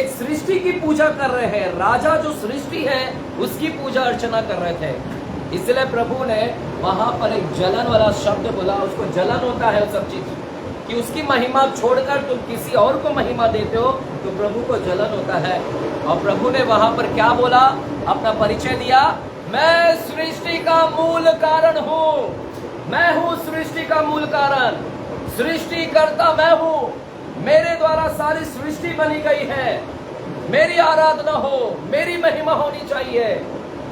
सृष्टि की पूजा कर रहे हैं। राजा जो सृष्टि है उसकी पूजा अर्चना कर रहे थे। इसलिए प्रभु ने वहां पर एक जलन वाला शब्द बोला। उसको जलन होता है सब चीज कि उसकी महिमा छोड़कर तुम किसी और को महिमा देते हो, तो प्रभु को जलन होता है। और प्रभु ने वहां पर क्या बोला? अपना परिचय दिया, मैं सृष्टि का मूल कारण हूं, मैं हूं सृष्टि का मूल कारण, सृष्टि करता मैं हूं, मेरे द्वारा सारी सृष्टि बनी गई है। मेरी आराधना हो, मेरी महिमा होनी चाहिए।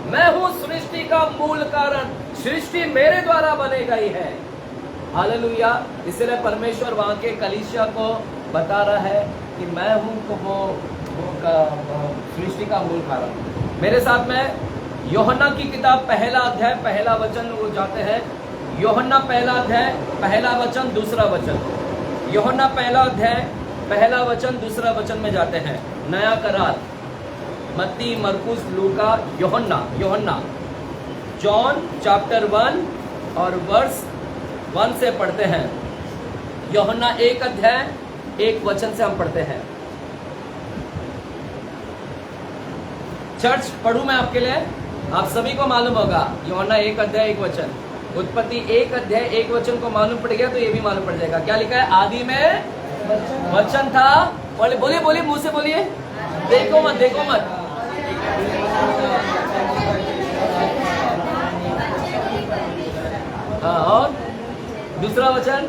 मैं हूं सृष्टि का मूल कारण, सृष्टि मेरे द्वारा बने गई है। हालेलुया। इसलिए परमेश्वर वहां के कलीसिया को बता रहा है कि मैं हूं वो सृष्टि का मूल कारण। मेरे साथ में यूहन्ना की किताब पहला अध्याय पहला वचन वो जाते हैं। यूहन्ना पहला अध्याय पहला वचन दूसरा वचन। यूहन्ना पहला अध्याय पहला वचन दूसरा वचन में जाते हैं। नया करार, मत्ती, मरकुस, लूका, यूहन्ना जॉन चैप्टर 1 और वर्स 1 से पढ़ते हैं। यूहन्ना 1 अध्याय 1 वचन से हम पढ़ते हैं। चर्च पढ़ूं मैं आपके लिए, आप सभी को मालूम होगा। यूहन्ना 1 अध्याय 1 वचन, उत्पत्ति 1 अध्याय 1 वचन को मालूम पड़ गया तो ये भी मालूम पड़ जाएगा। क्या लिखा है? आदि में वचन था। बोलिए बोलिए, मुंह से बोलिए, देखो मत। हाँ, और दूसरा वचन,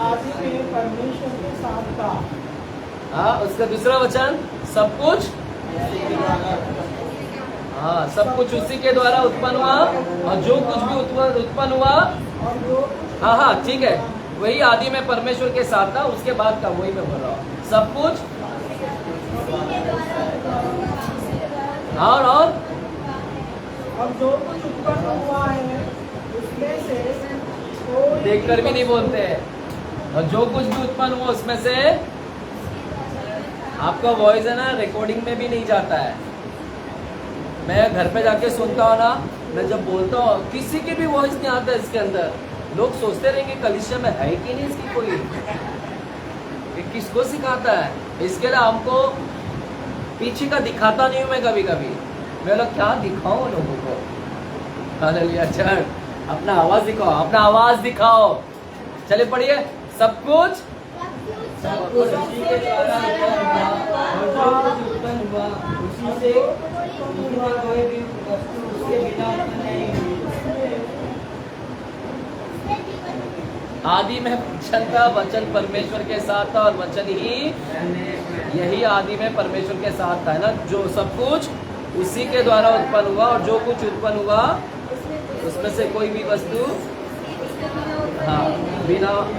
आदि में परमेश्वर के साथ था। हाँ, उसका दूसरा वचन, सब कुछ, हाँ, सब कुछ उसी के द्वारा उत्पन्न हुआ और जो कुछ भी उत्पन्न हुआ, हाँ, ठीक है, वही आदि में परमेश्वर के साथ था। उसके बाद का वही मैं बोल रहा हूँ, सब कुछ, और जो कुछ उत्पन्न हुआ है उसमें से देखकर भी नहीं बोलते हैं। और जो कुछ भी उत्पन्न हुआ उसमें से, आपका वॉइस है ना रिकॉर्डिंग में भी नहीं जाता है। मैं घर पे जाके सुनता हूँ ना, मैं जब बोलता हूँ किसी की भी वॉइस नहीं आता इसके अंदर। लोग सोचते रहेंगे कलीसिया में है कि नहीं इसकी कोई, ये किसको सिखाता है। इसके लिए हमको पीछे का दिखाता नहीं हूँ मैं कभी कभी। मैं लोग क्या दिखाऊं लोगों को। हालेलुया। चल अपना आवाज दिखाओ, अपना आवाज दिखाओ। चलिए पढ़िए, सब कुछ उसी के द्वारा उत्पन्न हुआ, उसी से कोई भी वस्तु उसके बिना उत्पन्न नहीं हुई। आदि में वचन था, वचन परमेश्वर के साथ था और वचन ही, यही आदि में परमेश्वर के साथ था, है ना। जो सब कुछ उसी के द्वारा उत्पन्न हुआ और जो कुछ उत्पन्न हुआ उसमें से कोई भी वस्तु, हाँ,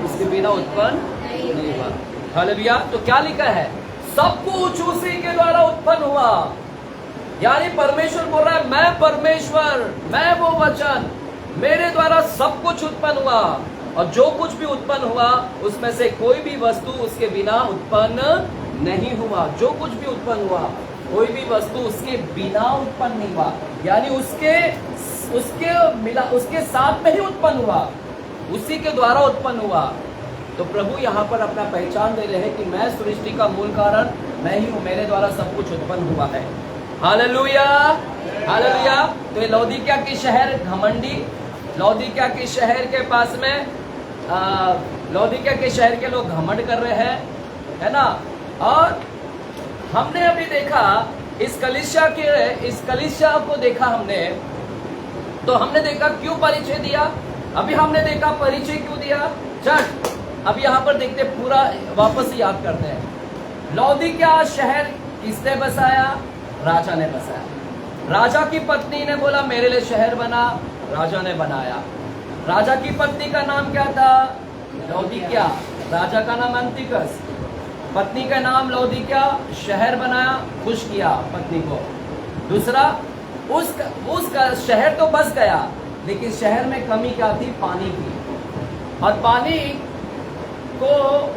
उसके बिना उत्पन्न नहीं हुआ। हालेलुया। तो क्या लिखा है? सब कुछ उसी के द्वारा उत्पन्न हुआ। यानी परमेश्वर बोल रहा है, मैं परमेश्वर, मैं वो वचन, मेरे द्वारा सब कुछ उत्पन्न हुआ और जो कुछ भी उत्पन्न हुआ उसमें से कोई भी वस्तु उसके बिना उत्पन्न नहीं हुआ। जो कुछ भी उत्पन्न हुआ कोई भी वस्तु उसके बिना उत्पन्न नहीं हुआ, यानी उसके साथ में ही उत्पन्न हुआ, उसी के द्वारा उत्पन्न हुआ। तो प्रभु यहाँ पर अपना पहचान दे रहे हैं कि मैं सृष्टि का मूल कारण मैं ही हूँ, मेरे द्वारा सब कुछ उत्पन्न हुआ है। Hallelujah, hallelujah. तो ये लौदीकिया की शहर घमंडी, लौदीकिया के शहर के पास में लौदीकिया के शहर के लोग घमंड कर रहे हैं, है ना। और हमने अभी देखा इस कलीसिया को देखा हमने, तो हमने देखा क्यों परिचय दिया। अभी हमने देखा परिचय क्यों दिया। चल अब यहाँ पर देखते, पूरा वापस याद करते हैं। लौदीकिया शहर किसने बसाया? राजा ने बसाया। राजा की पत्नी ने बोला मेरे लिए शहर बना, राजा ने बनाया। राजा की पत्नी का नाम क्या था? लौदीकिया। राजा का नाम अंतिकस, पत्नी का नाम लौदीकिया। शहर बनाया, खुश किया पत्नी को। दूसरा, उसका शहर तो बस गया, लेकिन शहर में कमी क्या थी? पानी की। और पानी को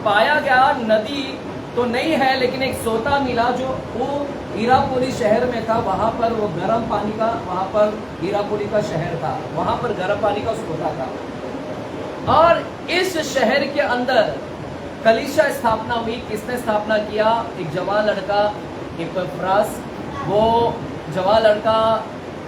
पाया गया, नदी तो नहीं है, लेकिन एक सोता मिला जो वो हीरापुरी शहर में था। वहां पर वो गर्म पानी का, वहां पर हीरापुरी का शहर था, वहां पर गर्म पानी का सोता था। और इस शहर के अंदर कलीसिया स्थापना हुई। किसने स्थापना किया? एक जवान लड़का इपफ्रास। वो जवान लड़का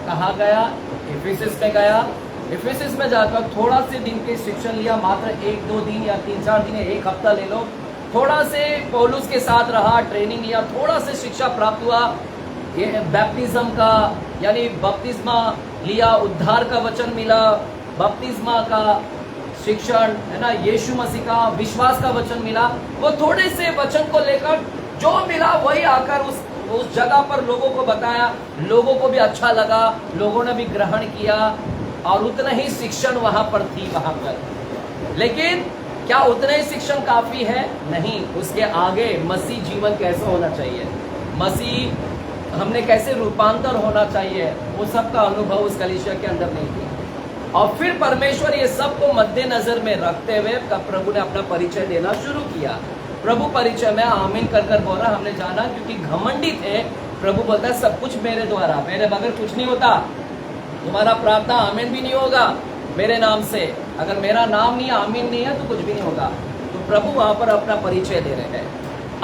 कहाँ गया? इफिसस में गया। इफिसस में जाकर थोड़ा से दिन के शिक्षण लिया, मात्र 1-2 दिन या 3-4 दिन, 1 हफ्ता ले लो। थोड़ा से पौलुस के साथ रहा, ट्रेनिंग लिया, थोड़ा से शिक्षा प्राप्त हुआ। ये बैप्टिज्म का, यानी बपतिस्मा लिया, उद्धार का वचन मिला, बपतिस्मा का शिक्षण, है ना, यीशु मसीह का विश्वास का वचन मिला। वो थोड़े से वचन को लेकर जो मिला वही आकर उस जगह पर लोगों को बताया, लोगों को भी अच्छा लगा, लोगों ने भी ग्रहण किया और उतना ही शिक्षण वहां पर थी वहां पर। लेकिन क्या उतना ही शिक्षण काफी है? नहीं, उसके आगे मसीह जीवन कैसा होना चाहिए, मसीह हमने कैसे रूपांतर होना चाहिए, वो सब का अनुभव उस कलीसिया के अंदर नहीं थी। और फिर परमेश्वर ये सब को मद्देनजर में रखते हुए प्रभु ने अपना परिचय देना शुरू किया। प्रभु परिचय में आमीन कर कर बोला, हमने जाना क्योंकि घमंडी थे। प्रभु बोलता है सब कुछ मेरे द्वारा, मेरे बगैर कुछ नहीं होता, तुम्हारा प्रार्थना आमीन भी नहीं होगा मेरे नाम से, अगर मेरा नाम नहीं आमीन नहीं है तो कुछ भी नहीं होगा। तो प्रभु वहां पर अपना परिचय दे रहे हैं।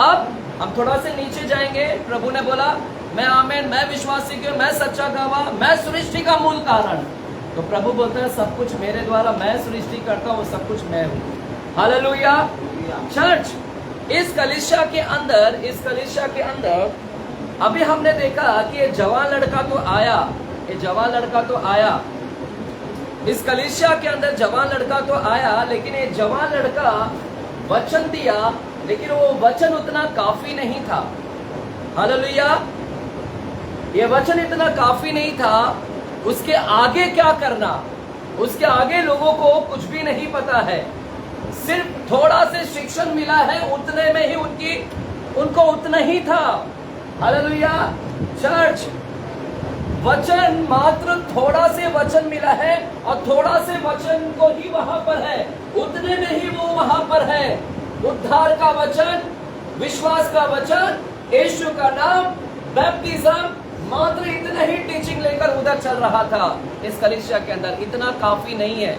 अब हम थोड़ा से नीचे जाएंगे। प्रभु ने बोला मैं आमीन, मैं विश्वासी हूं, मैं सच्चा गवाह, मैं सृष्टि का मूल कारण। तो प्रभु बोलते हैं सब कुछ मेरे द्वारा, मैं सृष्टि करता हूँ, सब कुछ मैं हूँ। हालेलुया। चर्च, इस कलीसिया के अंदर अभी हमने देखा कि ये जवान लड़का तो आया, इस कलीसिया के अंदर जवान लड़का तो आया, लेकिन ये जवान लड़का वचन दिया, लेकिन वो वचन उतना काफी नहीं था। हालेलुया। ये वचन इतना काफी नहीं था। उसके आगे क्या करना, उसके आगे लोगों को कुछ भी नहीं पता है। सिर्फ थोड़ा से शिक्षण मिला है, उतने में ही उनको उतना ही था। हालेलुया। चर्च, वचन मात्र थोड़ा से वचन मिला है और थोड़ा से वचन को ही वहां पर है, उतने में ही वो वहां पर है। उद्धार का वचन, विश्वास का वचन, यीशु का नाम, बैप्टिज्म, मात्र इतना ही टीचिंग लेकर उधर चल रहा था इस कलीसिया के अंदर। इतना काफी नहीं है।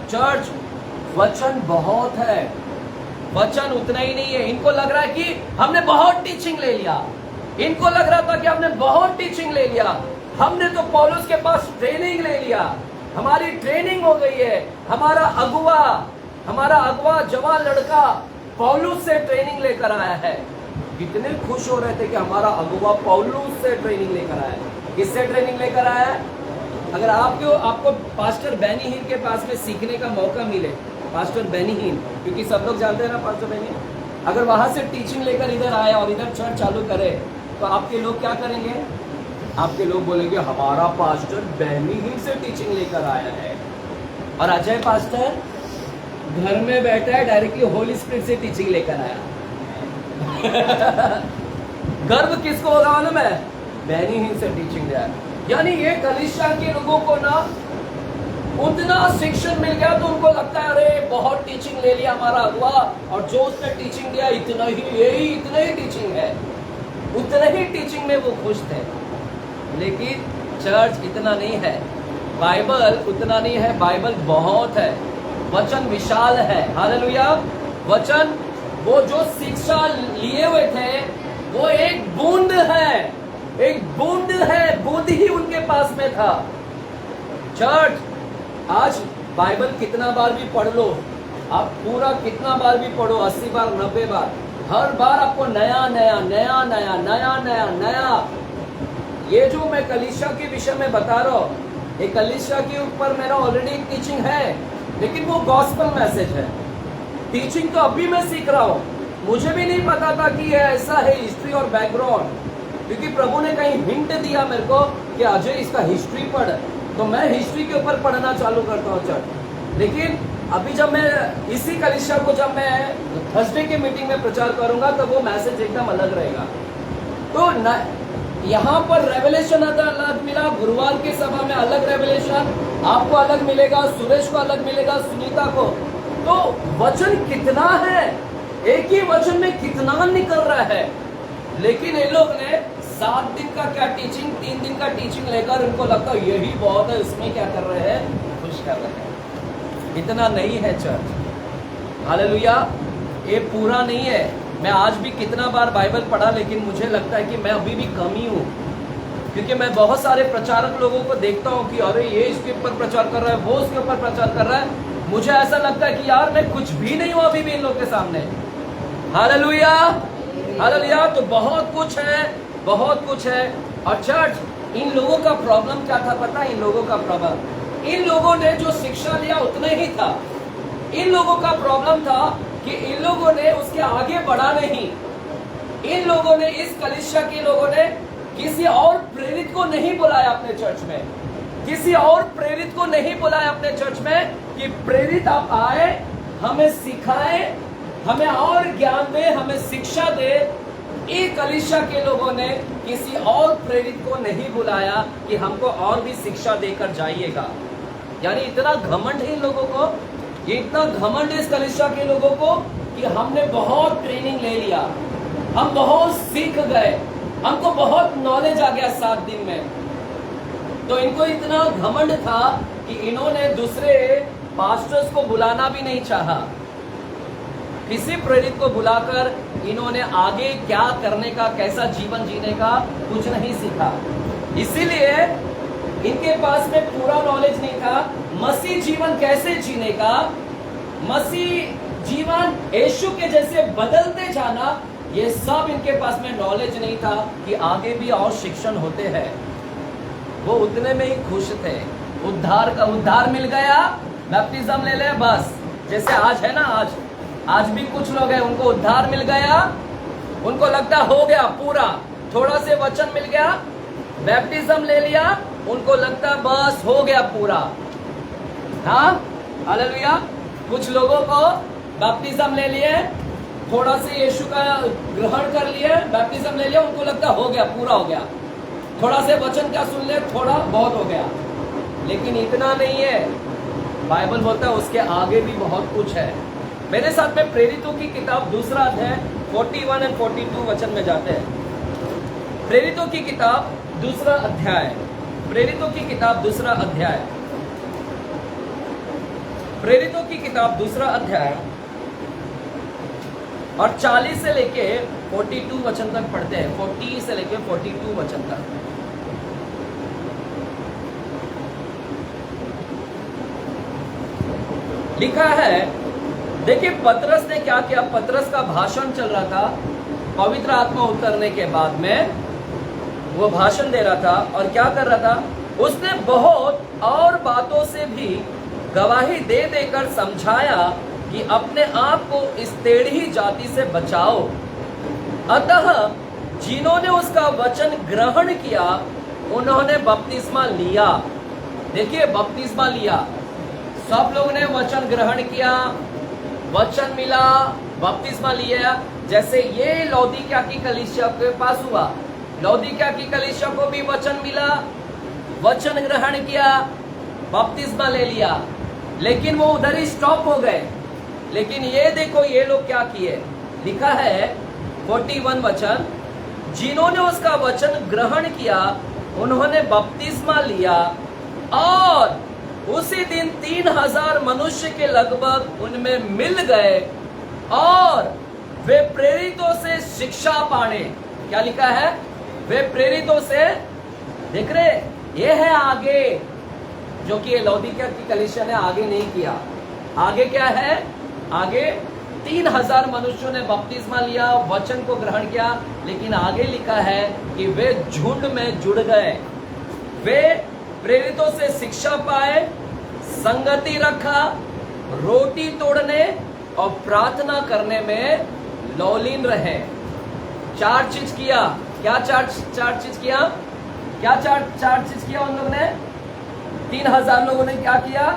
चर्च, वचन बहुत है, वचन उतना ही नहीं है। इनको लग रहा है कि हमने बहुत टीचिंग ले लिया, इनको लग रहा था कि हमने बहुत टीचिंग ले लिया, हमने तो पौलुस के पास ट्रेनिंग ले लिया, हमारी ट्रेनिंग हो गई है। हमारा अगुवा जवान लड़का पौलुस से ट्रेनिंग लेकर आया है। कितने खुश हो रहे थे कि हमारा अगुवा पौलुस से ट्रेनिंग लेकर आया है। किससे ट्रेनिंग लेकर आया है? अगर आपको पास्टर बेनी हिन के पास में सीखने का मौका मिले, पास्टर बेनी हिन, क्योंकि सब लोग जानते हैं ना पास्टर बेनी, अगर वहां से टीचिंग लेकर इधर आए और इधर चर्च चालू करे तो आपके लोग क्या करेंगे? आपके लोग बोलेंगे हमारा पास्टर बेनी हिन से टीचिंग लेकर आया है, और अजय पास्टर घर में बैठा है, डायरेक्टली होली स्पिरिट से टीचिंग लेकर आया। गर्व किसको होगा मालूम है? बेनी हिन से टीचिंग दिया। यानी ये कलीसिया के लोगों को ना उतना शिक्षण मिल गया तो उनको लगता है अरे बहुत टीचिंग ले लिया हमारा अगुआ, और जो उसने टीचिंग दिया इतना ही टीचिंग है, उतना ही टीचिंग में वो खुश थे। लेकिन चर्च इतना नहीं है, बाइबल उतना नहीं है, बाइबल बहुत है, वचन विशाल है। हालेलुया। वचन, वो जो शिक्षा लिए हुए थे वो एक बूंद है, बूंद ही उनके पास में था। चर्च, आज बाइबल कितना बार भी पढ़ लो, आप पूरा कितना बार भी पढ़ो, 80 बार 90 बार, हर बार आपको नया। ये जो मैं कलीसिया के विषय में बता रहा हूँ, ये कलीसिया के ऊपर मेरा ऑलरेडी एक टीचिंग है, लेकिन वो गॉस्पेल मैसेज है। टीचिंग तो अभी मैं सीख रहा हूँ, मुझे भी नहीं पता था कि ये ऐसा है, हिस्ट्री और बैकग्राउंड, क्योंकि प्रभु ने कहीं हिंट दिया मेरे को कि अजय इसका हिस्ट्री पढ़, तो मैं हिस्ट्री के ऊपर पढ़ना चालू करता हूँ चर्च। लेकिन अभी जब मैं इसी कलीसिया को जब मैं थर्सडे की मीटिंग में प्रचार करूंगा तो वो मैसेज एकदम अलग रहेगा। तो यहाँ पर रेवलेशन अलग मिला, गुरुवार के सभा में अलग रेवलेशन, आपको अलग मिलेगा, सुरेश को अलग मिलेगा, सुनीता को। तो वचन कितना है, एक ही वचन में कितना निकल रहा है। लेकिन ये लोग ने 7 दिन का क्या टीचिंग, 3 दिन का टीचिंग लेकर उनको लगता है यही बहुत है, इसमें क्या कर रहे हैं, खुश कर रहे हैं। इतना नहीं है चर्च। हालेलुया। ये पूरा नहीं है। मैं आज भी कितना बार बाइबल पढ़ा, लेकिन मुझे लगता है कि मैं अभी भी कमी हूँ, क्योंकि मैं बहुत सारे प्रचारक लोगों को देखता हूँ कि अरे ये इसके ऊपर प्रचार कर रहा है, वो उसके ऊपर प्रचार कर रहा है। मुझे ऐसा लगता है कि यार मैं कुछ भी नहीं हूँ अभी भी इन लोग के सामने। Hallelujah, hallelujah. तो बहुत कुछ है, बहुत कुछ है। और चर्च, इन लोगों का प्रॉब्लम क्या था पता है? इन लोगों का प्रॉब्लम, इन लोगों ने जो शिक्षा लिया उतना ही था। इन लोगों का प्रॉब्लम था कि इन लोगों ने उसके आगे बढ़ा नहीं। इन लोगों ने, इस कलीसिया के लोगों ने किसी और प्रेरित को नहीं बुलाया अपने चर्च में, किसी और प्रेरित को नहीं बुलाया अपने चर्च में कि प्रेरित आप आए, हमें सिखाए, हमें और ज्ञान दे, हमें शिक्षा दे। एक कलीसिया के लोगों ने किसी और प्रेरित को नहीं बुलाया कि हमको और भी शिक्षा देकर जाइएगा। यानी इतना घमंड है इन लोगों को, ये इतना घमंड है इस कलीसिया के लोगों को कि हमने बहुत ट्रेनिंग ले लिया, हम बहुत सीख गए, हमको बहुत नॉलेज आ गया 7 दिन में। तो इनको इतना घमंड था कि इन्होंने दूसरे पास्टर्स को बुलाना भी नहीं चाहा। किसी प्रेरित को बुलाकर इन्होंने आगे क्या करने का, कैसा जीवन जीने का कुछ नहीं सीखा। इसीलिए इनके पास में पूरा नॉलेज नहीं था मसीह जीवन कैसे जीने का, मसीह जीवन यीशु के जैसे बदलते जाना, ये सब इनके पास में नॉलेज नहीं था कि आगे भी और शिक्षण होते हैं। वो उतने में ही खुश थे, उद्धार मिल गया, बैप्टिज्म ले ले बस। जैसे आज है ना, आज भी कुछ लोग हैं, उनको उद्धार मिल गया, उनको लगता हो गया पूरा, थोड़ा से वचन मिल गया, बैप्टिज्म ले लिया, उनको लगता बस हो गया पूरा। हाँ हालेलुया। कुछ लोगों को बैप्टिज्म ले लिए, थोड़ा से यीशु का ग्रहण कर लिए, बैप्टिज्म ले लिया, उनको लगता हो गया पूरा हो गया, थोड़ा से वचन क्या सुन ले, थोड़ा बहुत हो गया। लेकिन इतना नहीं है, बाइबल बोलता है उसके आगे भी बहुत कुछ है। मेरे साथ में प्रेरितों की किताब 2 अध्याय 41 और 42 वचन में जाते हैं। प्रेरितों की किताब 2 अध्याय, प्रेरितों की किताब 2 अध्याय, प्रेरितों की किताब 2 अध्याय और 40 से लेके 42 वचन तक पढ़ते हैं। 40 से लेके 42 वचन तक। लिखा है, देखिए पतरस ने क्या किया। पतरस का भाषण चल रहा था, पवित्र आत्मा उतरने के बाद में वो भाषण दे रहा था और क्या कर रहा था, उसने बहुत और बातों से भी गवाही दे देकर समझाया कि अपने आप को इस टेढ़ी जाति से बचाओ। अतः जिन्होंने उसका वचन ग्रहण किया उन्होंने बपतिस्मा लिया। देखिए बपतिस्मा लिया, सब लोग ने वचन ग्रहण किया, वचन मिला, बपतिस्मा लिया। जैसे ये लौदीकिया की कलीसिया के पास हुआ, लौदीकिया की कलीसिया को भी वचन मिला, वचन ग्रहण किया, बपतिस्मा ले लिया, लेकिन वो उधर ही स्टॉप हो गए। लेकिन ये देखो ये लोग क्या किए, लिखा है 41 वचन, जिन्होंने उसका वचन ग्रहण किया उन्होंने बपतिस्मा लिया और उसी दिन 3000 मनुष्य के लगभग उनमें मिल गए और वे प्रेरितों से शिक्षा पाने। क्या लिखा है, वे प्रेरितों से, देख रहे ये है आगे, जो कि लौदीकिया की कलीसिया ने आगे नहीं किया। आगे क्या है, आगे 3000 मनुष्यों ने बपतिस्मा लिया, वचन को ग्रहण किया, लेकिन आगे लिखा है कि वे झुंड में जुड़ गए, वे प्रेरितों से शिक्षा पाए, संगति रखा, रोटी तोड़ने और प्रार्थना करने में लौलीन रहे। 4 चीज किया। क्या चार चीज किया, क्या चार चीज किया उन लोगों ने? 3000 लोगों ने क्या किया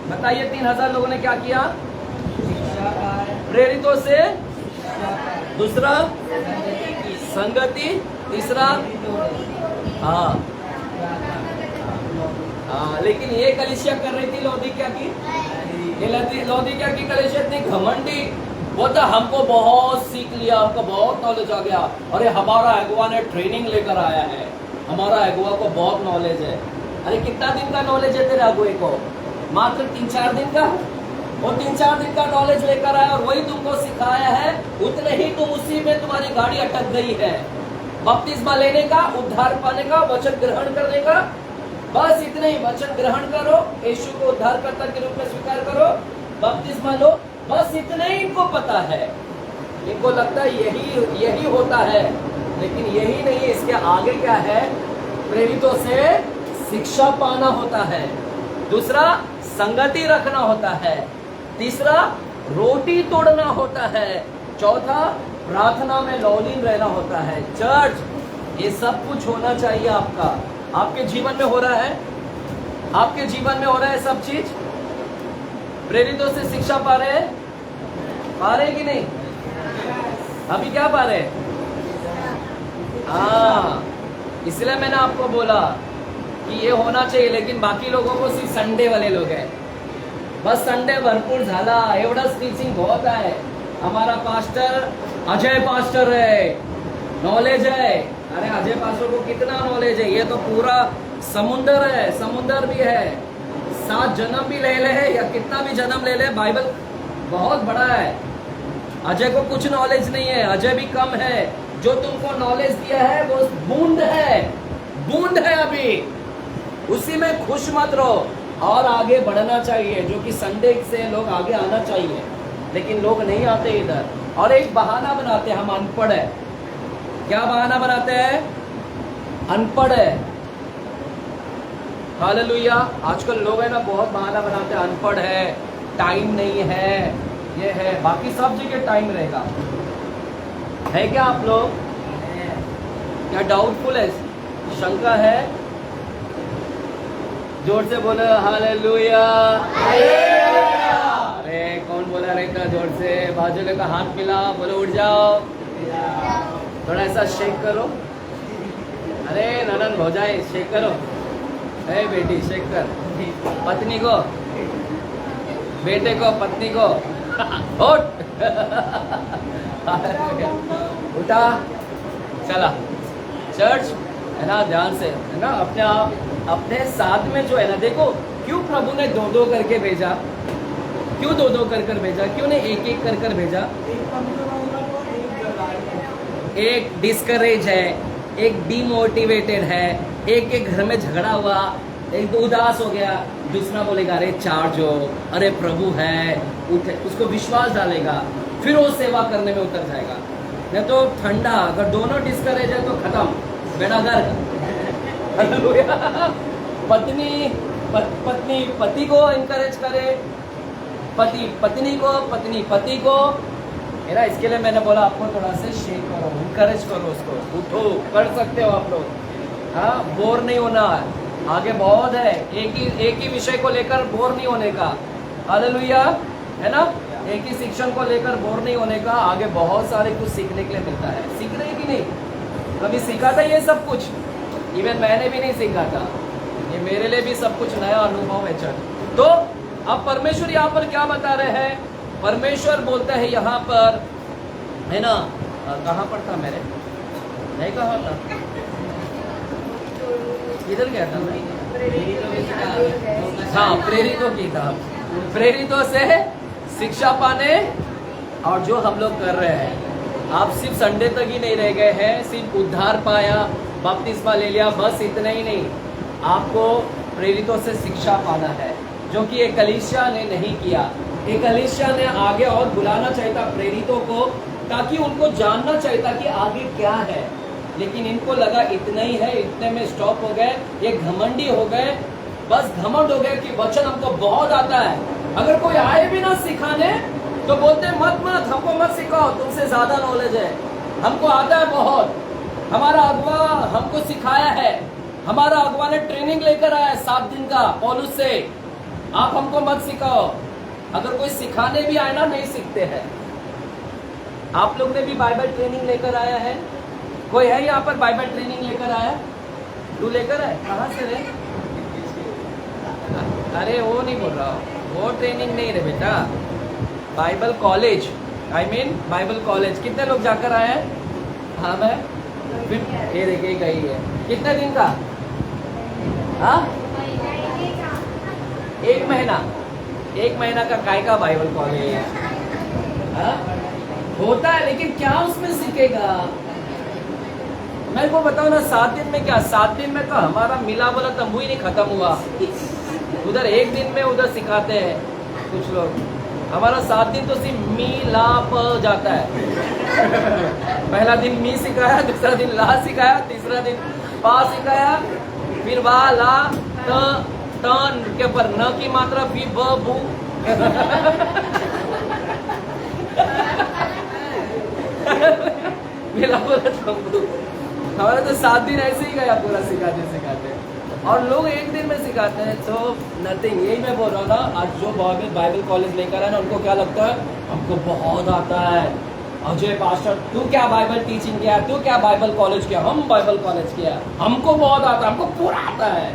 बताइए? 3000 लोगों ने क्या किया? प्रेरितों से, दूसरा संगति, तीसरा हाँ लेकिन ये कलीसिया कर रही थी लौदीकिया की, ये लौदीकिया की कलीसिया इतनी घमंडी, वो तो हमको बहुत सीख लिया, हमको बहुत नॉलेज आ गया, अरे हमारा अगुआ ने ट्रेनिंग लेकर आया है, हमारा अगुआ को बहुत नॉलेज है। अरे कितना दिन का नॉलेज है तेरे अगुए को? मात्र 3-4 दिन का। वो 3-4 दिन का नॉलेज लेकर आया और वही तुमको सिखाया है, उतने ही तुम उसी में तुम्हारी गाड़ी अटक गई है। बपतिस्मा लेने का, उद्धार पाने का, वचन ग्रहण करने का, बस इतने ही। वचन ग्रहण करो, यीशु को उद्धारकर्ता के रूप में स्वीकार करो, बपतिस्मा लो, बस इतने ही इनको पता है। इनको लगता है यही होता है, लेकिन यही नहीं है। इसके आगे क्या है? प्रेरितों से शिक्षा पाना होता है, दूसरा संगति रखना होता है, तीसरा रोटी तोड़ना होता है, चौथा, प्रार्थना में लौलीन रहना होता है। चर्च, ये सब कुछ होना चाहिए आपका। आपके जीवन में हो रहा है? आपके जीवन में हो रहा है सब चीज? प्रेरितों से शिक्षा पा रहे हैं? पा रहे कि नहीं? अभी क्या पा रहे? हाँ, इसलिए मैंने आपको बोला कि ये होना चाहिए, लेकिन बाकी लोगों को सिर्फ संडे वाले लोग हैं, बस संडे भरपूर झाला एवढंच टीचिंग बहुत है। हमारा पास्टर अजय पास्टर है, नॉलेज है। अरे अजय पास्टर को कितना नॉलेज है? ये तो पूरा समुंदर है, समुंदर भी है, 7 जन्म भी ले ले या कितना भी जन्म ले ले, बाइबल बहुत बड़ा है। अजय को कुछ नॉलेज नहीं है, अजय भी कम है। जो तुमको नॉलेज दिया है वो बूंद है, बूंद है अभी, उसी में खुश मत रहो और आगे बढ़ना चाहिए। जो कि संडे से लोग आगे आना चाहिए, लेकिन लोग नहीं आते इधर, और एक बहाना बनाते हैं, हम अनपढ़ है। क्या बहाना बनाते हैं? अनपढ़ है। हालेलुया। आजकल लोग है ना बहुत बहाना बनाते हैं, अनपढ़ है, टाइम नहीं है, ये है। बाकी सब जगह टाइम रहेगा। है क्या आप लोग? क्या डाउटफुल है? शंका है? जोर से बोलो हालेलुया। अरे कौन बोला रहता जोर से? बाजू का हाथ मिला, बोलो उठ जाओ, थोड़ा ऐसा शेक करो। अरे ननन भौजाई शेक करो। ए बेटी शेक कर, पत्नी को, बेटे को, पत्नी को उठ। उठा, चला। चर्च है ना, ध्यान से है ना, अपने आप अपने साथ में जो है ना, देखो क्यों प्रभु ने 2-2 करके भेजा? क्यों 2-2 कर भेजा? क्यों नहीं 1-1 कर भेजा? एक डिस्करेज है, एक डिमोटिवेटेड है, एक के घर में झगड़ा हुआ, एक उदास हो गया, दूसरा बोलेगा अरे चार्ज हो, अरे प्रभु है, उठे, उसको विश्वास डालेगा, फिर वो सेवा करने में उतर जाएगा। नहीं तो ठंडा, अगर दोनों डिस्करेज है तो खत्म, बेड़ा गर्क। पत्नी पति को इनकरेज करे, पति पत्नी को, पत्नी पति को। मेरा इसके लिए मैंने बोला आपको थोड़ा से शेक करो, इनकरेज करो उसको, उठो, कर सकते हो आप लोग। हाँ, बोर नहीं होना, आगे बहुत है। एक ही विषय को लेकर बोर नहीं होने का। हालेलुया, है ना? एक ही शिक्षण को लेकर बोर नहीं होने का, आगे बहुत सारे कुछ सीखने के लिए मिलता है। सीख रहे कि नहीं? कभी सीखा था ये सब कुछ? इवन मैंने भी नहीं सीखा था, ये मेरे लिए भी सब कुछ नया अनुभव है। चल, तो अब परमेश्वर यहाँ पर क्या बता रहे हैं? परमेश्वर बोलता है यहाँ पर, है ना, कहाँ पर था मेरे, नहीं कहा था, इधर गया था मैं। हाँ, प्रेरितों की था, प्रेरितों से शिक्षा पाने। और जो हम लोग कर रहे हैं, आप सिर्फ संडे तक ही नहीं रह गए हैं, सिर्फ उद्धार पाया, बपतिस्मा ले लिया, बस इतना ही नहीं, आपको प्रेरितों से शिक्षा पाना है, जो कि एक कलीसिया ने नहीं किया। एक कलीसिया ने आगे और बुलाना चाहिए था प्रेरितों को, ताकि उनको जानना चाहिए था कि आगे क्या है। लेकिन इनको लगा इतना ही है, इतने में स्टॉप हो गए, ये घमंडी हो गए, बस घमंड हो गए कि वचन हमको बहुत आता है। अगर कोई आए भी ना सिखाने तो बोलते मत हमको मत सिखाओ, तुमसे ज्यादा नॉलेज है, हमको आता है बहुत, हमारा अगुआ हमको सिखाया है, हमारा अगुआ ने ट्रेनिंग लेकर आया 7 दिन का पौलुस से, आप हमको मत सिखाओ। अगर कोई सिखाने भी आए ना, नहीं सीखते हैं। आप लोग ने भी बाइबल ट्रेनिंग लेकर आया है? कोई है यहाँ पर बाइबल ट्रेनिंग लेकर आया? तू लेकर आए? कहाँ से रे? अरे वो नहीं बोल रहा, वो ट्रेनिंग नहीं रे बेटा, Bible college, I mean Bible college. कितने लोग जाकर आए हैं? हाँ, मैं फिर ये देखिए गई है। कितने दिन का? हाँ, 1 महीना। 1 महीना का काय का बाइबल कॉलेज? हाँ, होता है, लेकिन क्या उसमें सीखेगा? मेरे को बताओ ना, 7 दिन में क्या? 7 दिन में तो हमारा मिला वाला तंबू ही नहीं खत्म हुआ। उधर 1 दिन में उधर सिखाते हैं कुछ लोग, हमारा 7 दिन तो सिर्फ मिलाप जाता है। पहला दिन मी सिखाया, दूसरा दिन ला सिखाया, तीसरा दिन पा सिखाया, फिर वा ला टन के ऊपर न की मात्रा, फिर ब बू। मिला पूरा तंबू। हमारा तो 7 दिन ऐसे ही गया पूरा सिखाते सिखाते, और लोग एक दिन में सिखाते हैं। तो नथिंग, यही मैं बोल रहा हूँ ना, आज जो बाइबल कॉलेज लेकर आए ना, उनको क्या लगता है हमको बहुत आता है। अजय पास्टर तू क्या बाइबल टीचिंग किया, तू क्या बाइबल कॉलेज किया, हम बाइबल कॉलेज किया, हमको बहुत आता है, हमको पूरा आता है।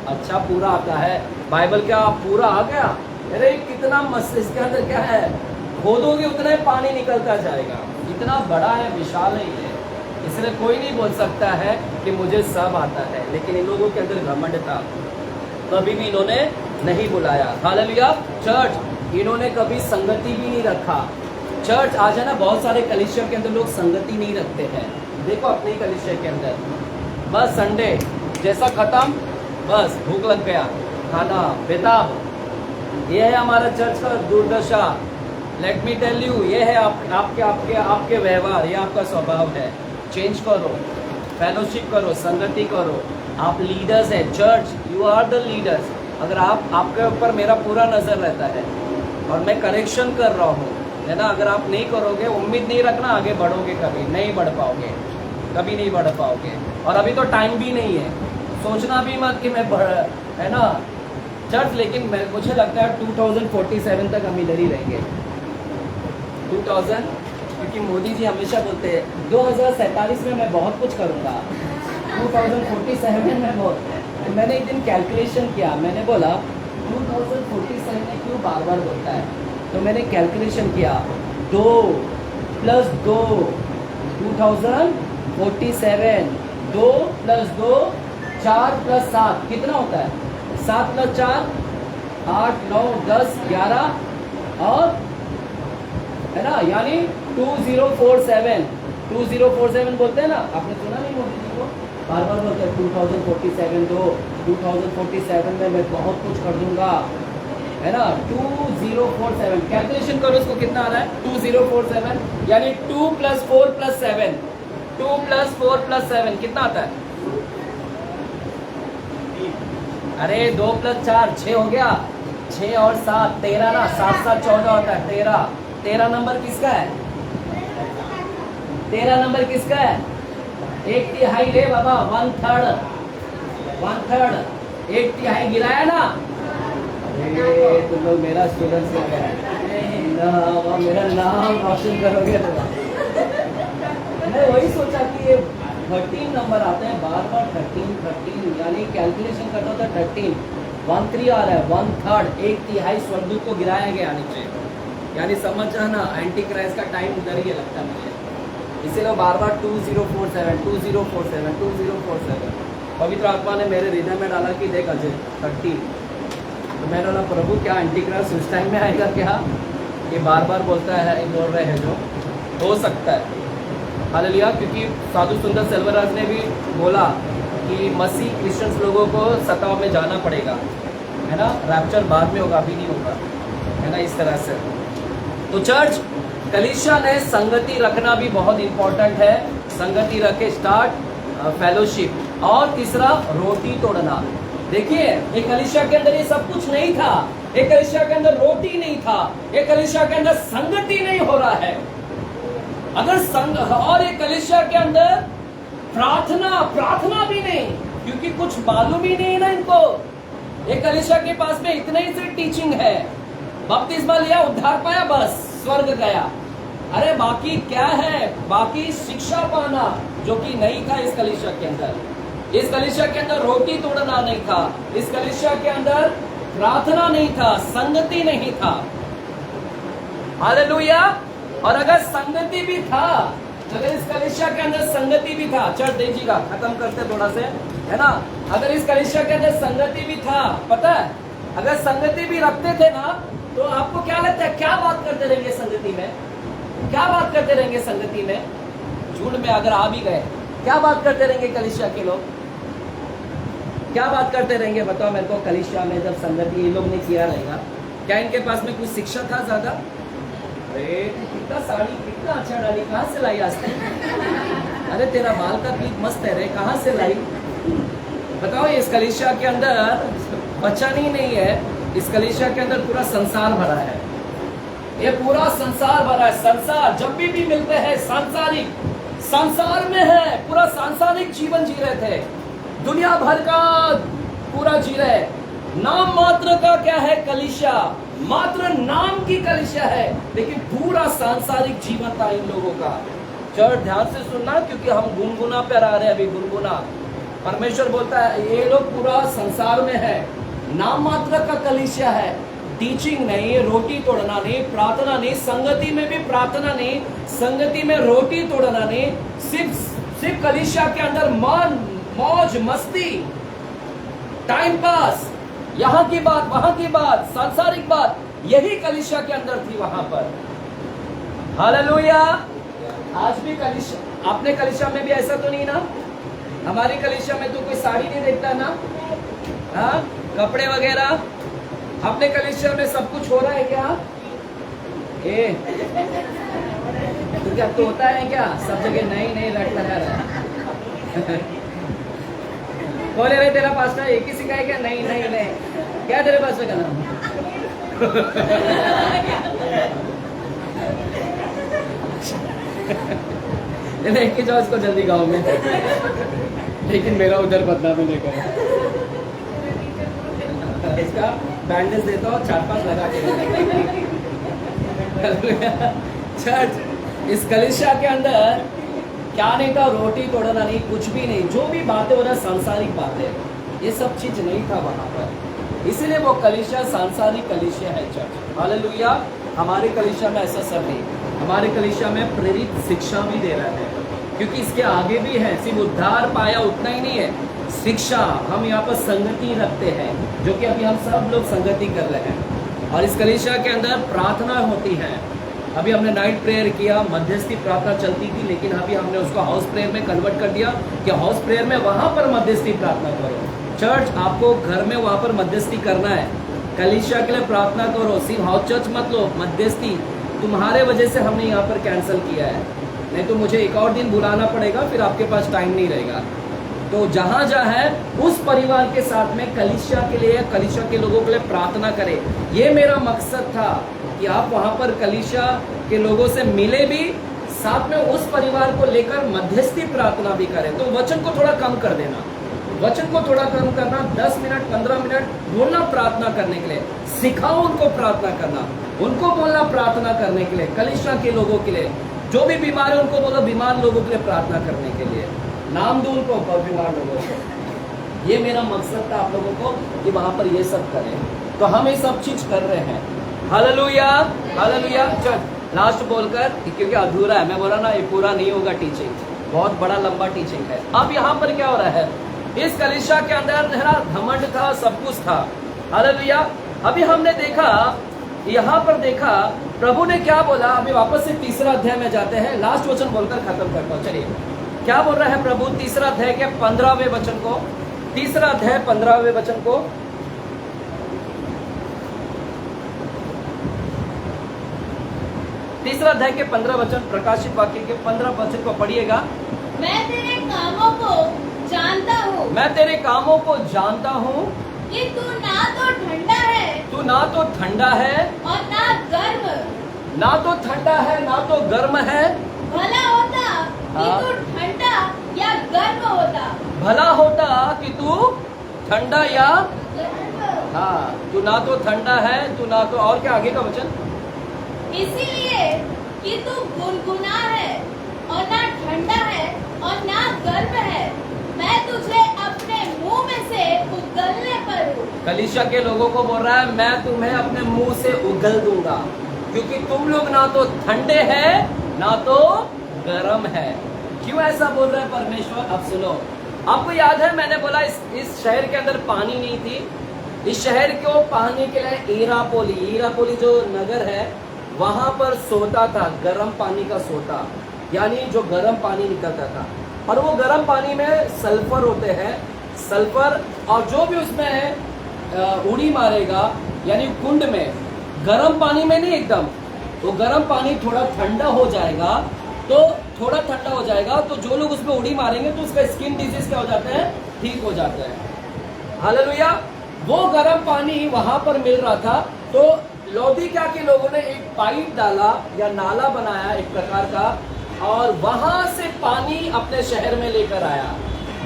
अच्छा पूरा आता है, बाइबल क्या पूरा आ गया? अरे कितना मस्त, इसके अंदर क्या है, खोदोगे उतना ही पानी निकलता जाएगा, इतना बड़ा है, विशाल है ये। इसलिए कोई नहीं बोल सकता है कि मुझे सब आता है। लेकिन इन लोगों के अंदर घमंड था, कभी भी इन्होंने नहीं बुलाया। हालेलुया। चर्च, इन्होंने कभी संगति भी नहीं रखा। चर्च आज है ना, बहुत सारे कलीसिया के अंदर लोग संगति नहीं रखते हैं। देखो अपनी कलीसिया के अंदर बस संडे जैसा खत्म, बस भूख लग गया, खाना बेताब। ये है हमारा चर्च का दुर्दशा। लेट मी टेल यू, ये है आपके व्यवहार, ये आपका स्वभाव है। चेंज करो, फेलोशिप करो, संगति करो। आप लीडर्स हैं church, you are the leaders. अगर आपके ऊपर मेरा पूरा नजर रहता है और मैं करेक्शन कर रहा हूँ, है ना, अगर आप नहीं करोगे, उम्मीद नहीं रखना आगे बढ़ोगे, कभी नहीं बढ़ पाओगे, कभी नहीं बढ़ पाओगे। और अभी तो टाइम भी नहीं है, सोचना भी मत कि मैं बढ़, है ना चर्च। लेकिन मुझे लगता है 2047 तक हम इधर ही रहेंगे। 2000, क्योंकि मोदी जी हमेशा बोलते हैं 2047 में मैं बहुत कुछ करूँगा, 2047 में बहुत। मैंने एक दिन कैलकुलेशन किया, मैंने बोला 2047 में क्यों बार बार बोलता है, तो मैंने कैलकुलेशन किया 2 + 2 2047, 2 + 2 4 + 7 कितना होता है? 7 + 4 8 9 10 11 और है ना, यानी 2047 बोलते हैं ना, आपने सुना नहीं मोदी जी को बार बार बोलते हैं 2047 दो, 2047 में मैं बहुत कुछ कर दूंगा, है ना। 2047 कैलकुलेशन करो, इसको कितना आ रहा है? 2047 यानी 2 + 4 + 7, 2 + 4 + 7 कितना आता है? अरे 2 + 4 6 हो गया, 6 और 7 13 ना, 7 7 14 होता है 13। 13 नंबर किसका है? 13 नंबर किसका है? 1/3 ले बाबा, 1/3 1/3 गिराया ना। अरे तुम लोग मेरा स्टूडेंट्स हो गया, मेरा नाम रोशन करोगे तो। मैं वही सोचा कि ये 13 नंबर आते हैं बार बार, 13 यानी कैलकुलेशन करता था 13 13 आ रहा है, 1/3 1/3 स्वर्गदूत को गिराया गया नीचे। यानी समझ जाना, एंटी क्राइस्ट का टाइम उधर ही लगता है मुझे, इसीलिए बार बार 2047 पवित्र आत्मा ने मेरे हृदय में डाला कि देख अजय 13। तो मैंने बोला प्रभु क्या एंटी क्राइस्ट उस टाइम में आएगा क्या? ये बार बार बोलता है, बोल रहे हैं जो हो सकता है। हालेलुया। क्योंकि साधु सुंदर सेल्वराज ने भी बोला कि मसीह क्रिश्चियंस लोगों को सताव में जाना पड़ेगा, है ना, रैप्चर बाद में होगा, अभी नहीं होगा, है ना, इस तरह से। तो चर्च, कलीसिया ने संगति रखना भी बहुत इंपॉर्टेंट है। संगति रखे, स्टार्ट फेलोशिप। और तीसरा रोटी तोड़ना। देखिए एक कलीसिया के अंदर ये सब कुछ नहीं था, एक कलीसिया के अंदर रोटी नहीं था, एक कलीसिया के अंदर संगति नहीं हो रहा है। अगर संग और एक कलीसिया के अंदर प्रार्थना भी नहीं, क्योंकि कुछ मालूम ही नहीं है ना इनको। एक कलीसिया के पास में इतने ही से टीचिंग है, बपतिस्मा लिया, उद्धार पाया, बस स्वर्ग गया। अरे बाकी क्या है? बाकी शिक्षा पाना जो कि नहीं था इस कलीसिया के अंदर। इस कलीसिया के अंदर रोटी तोड़ना नहीं था, इस कलीसिया के अंदर प्रार्थना नहीं था, संगति नहीं था। हालेलुया। और अगर संगति भी था, अगर इस कलीसिया के अंदर संगति भी था, चर्च देखिएगा, खत्म करते थोड़ा से, है ना। अगर इस कलीसिया के अंदर संगति भी था, पता है, अगर संगति भी रखते थे ना, तो आपको क्या लगता है क्या बात करते रहेंगे संगति में? क्या बात करते रहेंगे संगति में? झूठ में अगर आ भी गए, क्या बात करते रहेंगे कलीसिया के लोग? क्या बात करते रहेंगे बताओ मेरे को? कलीसिया में जब संगति ये लोग ने किया रहेगा, क्या इनके पास में कुछ शिक्षा था ज्यादा? अरे कितना साड़ी कितना अच्छा डाली, कहाँ से लाई आज तक? अरे तेरा बाल का क्लिप मस्त है रे, कहाँ से लाई? बताओ। इस कलीसिया के अंदर बच्चा नहीं है, इस कलीसिया के अंदर पूरा संसार भरा है, ये पूरा संसार भरा है। संसार जब भी मिलते हैं, सांसारिक संसार में है, पूरा सांसारिक जीवन जी रहे थे, दुनिया भर का पूरा जी रहे, नाम मात्र का क्या है कलीसिया, मात्र नाम की कलीसिया है, लेकिन पूरा सांसारिक जीवन था इन लोगों का। चर्च ध्यान से सुनना, क्योंकि हम गुनगुना पर आ रहे हैं अभी, गुनगुना। परमेश्वर बोलता है ये लोग पूरा संसार में है, नाम मात्र का कलीसिया है, टीचिंग नहीं, रोटी तोड़ना नहीं, प्रार्थना नहीं, संगति में भी प्रार्थना नहीं, संगति में रोटी तोड़ना नहीं, सिर्फ कलीसिया के अंदर मन मौज मस्ती, टाइम पास, यहाँ की बात वहां की बात, सांसारिक बात, यही कलीसिया के अंदर थी वहां पर। हालेलुया। आज भी कलीसिया, अपने कलीसिया में भी ऐसा तो नहीं ना? हमारी कलीसिया में तो कोई साड़ी नहीं देखता ना, हाँ, कपड़े वगैरह। अपने कलीसिया में सब कुछ हो रहा है क्या? तो क्या तो होता है क्या सब जगह? नहीं रट लगा रहा है। बोले रे तेरा पास्टर एक ही सिखाए क्या? नहीं, क्या तेरे पास्टर का नाम? लेके जाओ इसको जल्दी गाँव में, लेकिन मेरा उधर बदनामी नहीं करो। इसका बैंडेज देता हूँ 4-5 लगा के। चर्च, इस कलीसिया के अंदर क्या नहीं था? रोटी तोड़ना नहीं, कुछ भी नहीं, जो भी बातें हो रहा सांसारिक बातें, ये सब चीज नहीं था वहां पर। इसीलिए वो कलीसिया सांसारिक कलीसिया है चर्च। हालेलुया। हमारे कलीसिया में ऐसा सब नहीं, हमारे कलीसिया में प्रेरित शिक्षा भी दे रहा है, क्योंकि इसके आगे भी है, सिर्फ उद्धार पाया उतना ही नहीं है, शिक्षा। हम यहाँ पर संगति रखते हैं, जो कि अभी हम सब लोग संगति कर रहे हैं, और इस कलीसिया के अंदर प्रार्थना होती है। अभी हमने नाइट प्रेयर किया, मध्यस्थी प्रार्थना चलती थी, लेकिन अभी हमने उसको हाउस प्रेयर में कन्वर्ट कर दिया कि हाउस प्रेयर में वहां पर मध्यस्थी प्रार्थना करो। चर्च, आपको घर में वहां पर मध्यस्थी करना है, कलीसिया के लिए प्रार्थना करो, सिर्फ हाउस चर्च मत लो। मध्यस्थी तुम्हारे वजह से हमने यहाँ पर कैंसिल किया है, नहीं तो मुझे एक और दिन बुलाना पड़ेगा, फिर आपके पास टाइम नहीं रहेगा। तो जहाँ है उस परिवार के साथ में कलीसिया के लिए, कलीसिया के लोगों के लिए प्रार्थना करें। ये मेरा मकसद था कि आप वहाँ पर कलीसिया के लोगों से मिले भी, साथ में उस परिवार को लेकर मध्यस्थी प्रार्थना भी करें। तो वचन को थोड़ा कम कर देना, वचन को थोड़ा कम करना, 10 मिनट 15 मिनट बोलना प्रार्थना करने के लिए, सिखाओ उनको प्रार्थना करना, उनको बोलना प्रार्थना करने के लिए, कलीसिया के लोगों के लिए, जो भी बीमार है उनको बोलो बीमार लोगों के लिए प्रार्थना करने के लिए, नाम दो उनको बीमार लोगों को। ये मेरा मकसद था आप लोगों को कि वहां पर ये सब करें, तो हम ये सब चीज कर रहे हैं। Hallelujah, hallelujah. चल लास्ट बोलकर, क्योंकि अधूरा है, मैं बोला ना ये पूरा नहीं होगा, टीचिंग बहुत बड़ा लंबा टीचिंग है। अब यहाँ पर क्या हो रहा है, इस कलीसिया के अंदर घमंड था, सब कुछ था। हालेलुया। अभी हमने देखा, यहाँ पर देखा प्रभु ने क्या बोला। अभी वापस से 3रा अध्याय में जाते हैं, लास्ट वचन बोलकर खत्म करता हूँ। चलिए क्या बोल रहा है प्रभु 3रा अध्याय के 15वें वचन को, 3रा अध्याय 15वें वचन को। तीसरा अध्याय के 15 वचन, प्रकाशित वाक्य के 15 वचन को पढ़िएगा। मैं तेरे कामों को जानता हूँ, मैं तेरे कामों को जानता हूँ कि तू ना तो ठंडा है, तू ना तो ठंडा है और ना गर्म। ना तो ठंडा है ना तो गर्म है। भला होता कि हाँ। तू ठंडा या गर्म होता। भला होता कि तू ठंडा या, गर्म। हाँ, तू ना तो ठंडा है, तू ना तो, और क्या आगे का वचन, इसीलिए कि तू गुनगुना है और ना ठंडा है और ना गर्म है, मैं तुझे अपने मुंह में से उगलने पर हूँ। कलीसिया के लोगों को बोल रहा है मैं तुम्हें अपने मुंह से उगल दूंगा, क्योंकि तुम लोग ना तो ठंडे हैं ना तो गर्म है। क्यों ऐसा बोल रहे हैं परमेश्वर? अब सुनो, आपको याद है मैंने बोला इस शहर के अंदर पानी नहीं थी। इस शहर को पानी के लिए ईरापोली जो नगर है वहां पर सोता था, गर्म पानी का सोता, यानी जो गर्म पानी निकलता था। और वो गर्म पानी में सल्फर होते हैं, सल्फर, और जो भी उसमें उड़ी मारेगा, यानी कुंड में, गर्म पानी में नहीं एकदम, वो गर्म पानी थोड़ा ठंडा हो जाएगा, तो थोड़ा ठंडा हो जाएगा तो जो लोग उसमें उड़ी मारेंगे तो उसका स्किन डिजीज क्या हो जाता है, ठीक हो जाता है। हालेलुया। वो गर्म पानी वहां पर मिल रहा था, तो लौदीकिया के लोगों ने एक पाइप डाला या नाला बनाया एक प्रकार का, और वहां से पानी अपने शहर में लेकर आया।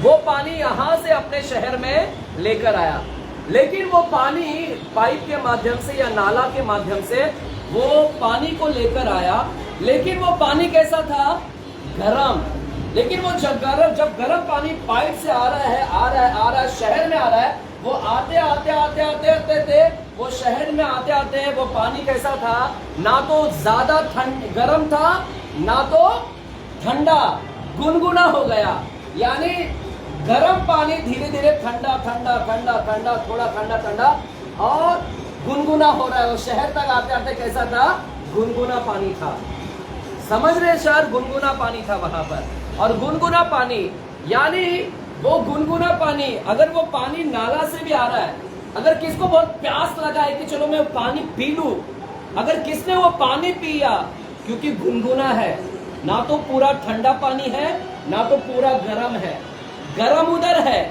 वो पानी यहां से अपने शहर में लेकर आया, लेकिन वो पानी पाइप के माध्यम से या नाला के माध्यम से वो पानी को लेकर आया, लेकिन वो पानी कैसा था? गरम। लेकिन वो जब गरम पानी पाइप से आ रहा है शहर में आ रहा है, वो आते वो शहर में आते वो पानी कैसा था? ना तो ज्यादा गरम था, ना तो ठंडा, गुनगुना हो गया। यानी गरम पानी धीरे धीरे ठंडा थोड़ा ठंडा और गुनगुना हो रहा है। और शहर तक आते कैसा था? गुनगुना पानी था। समझ रहे सर? गुनगुना पानी था वहां पर। और गुनगुना पानी यानी वो गुनगुना पानी, अगर वो पानी नाला से भी आ रहा है, अगर किसको बहुत प्यास लगा है कि चलो मैं पानी पी लूं, अगर किसने वो पानी पिया, क्योंकि गुनगुना है, ना तो पूरा ठंडा पानी है ना तो पूरा गर्म है, गर्म उधर है,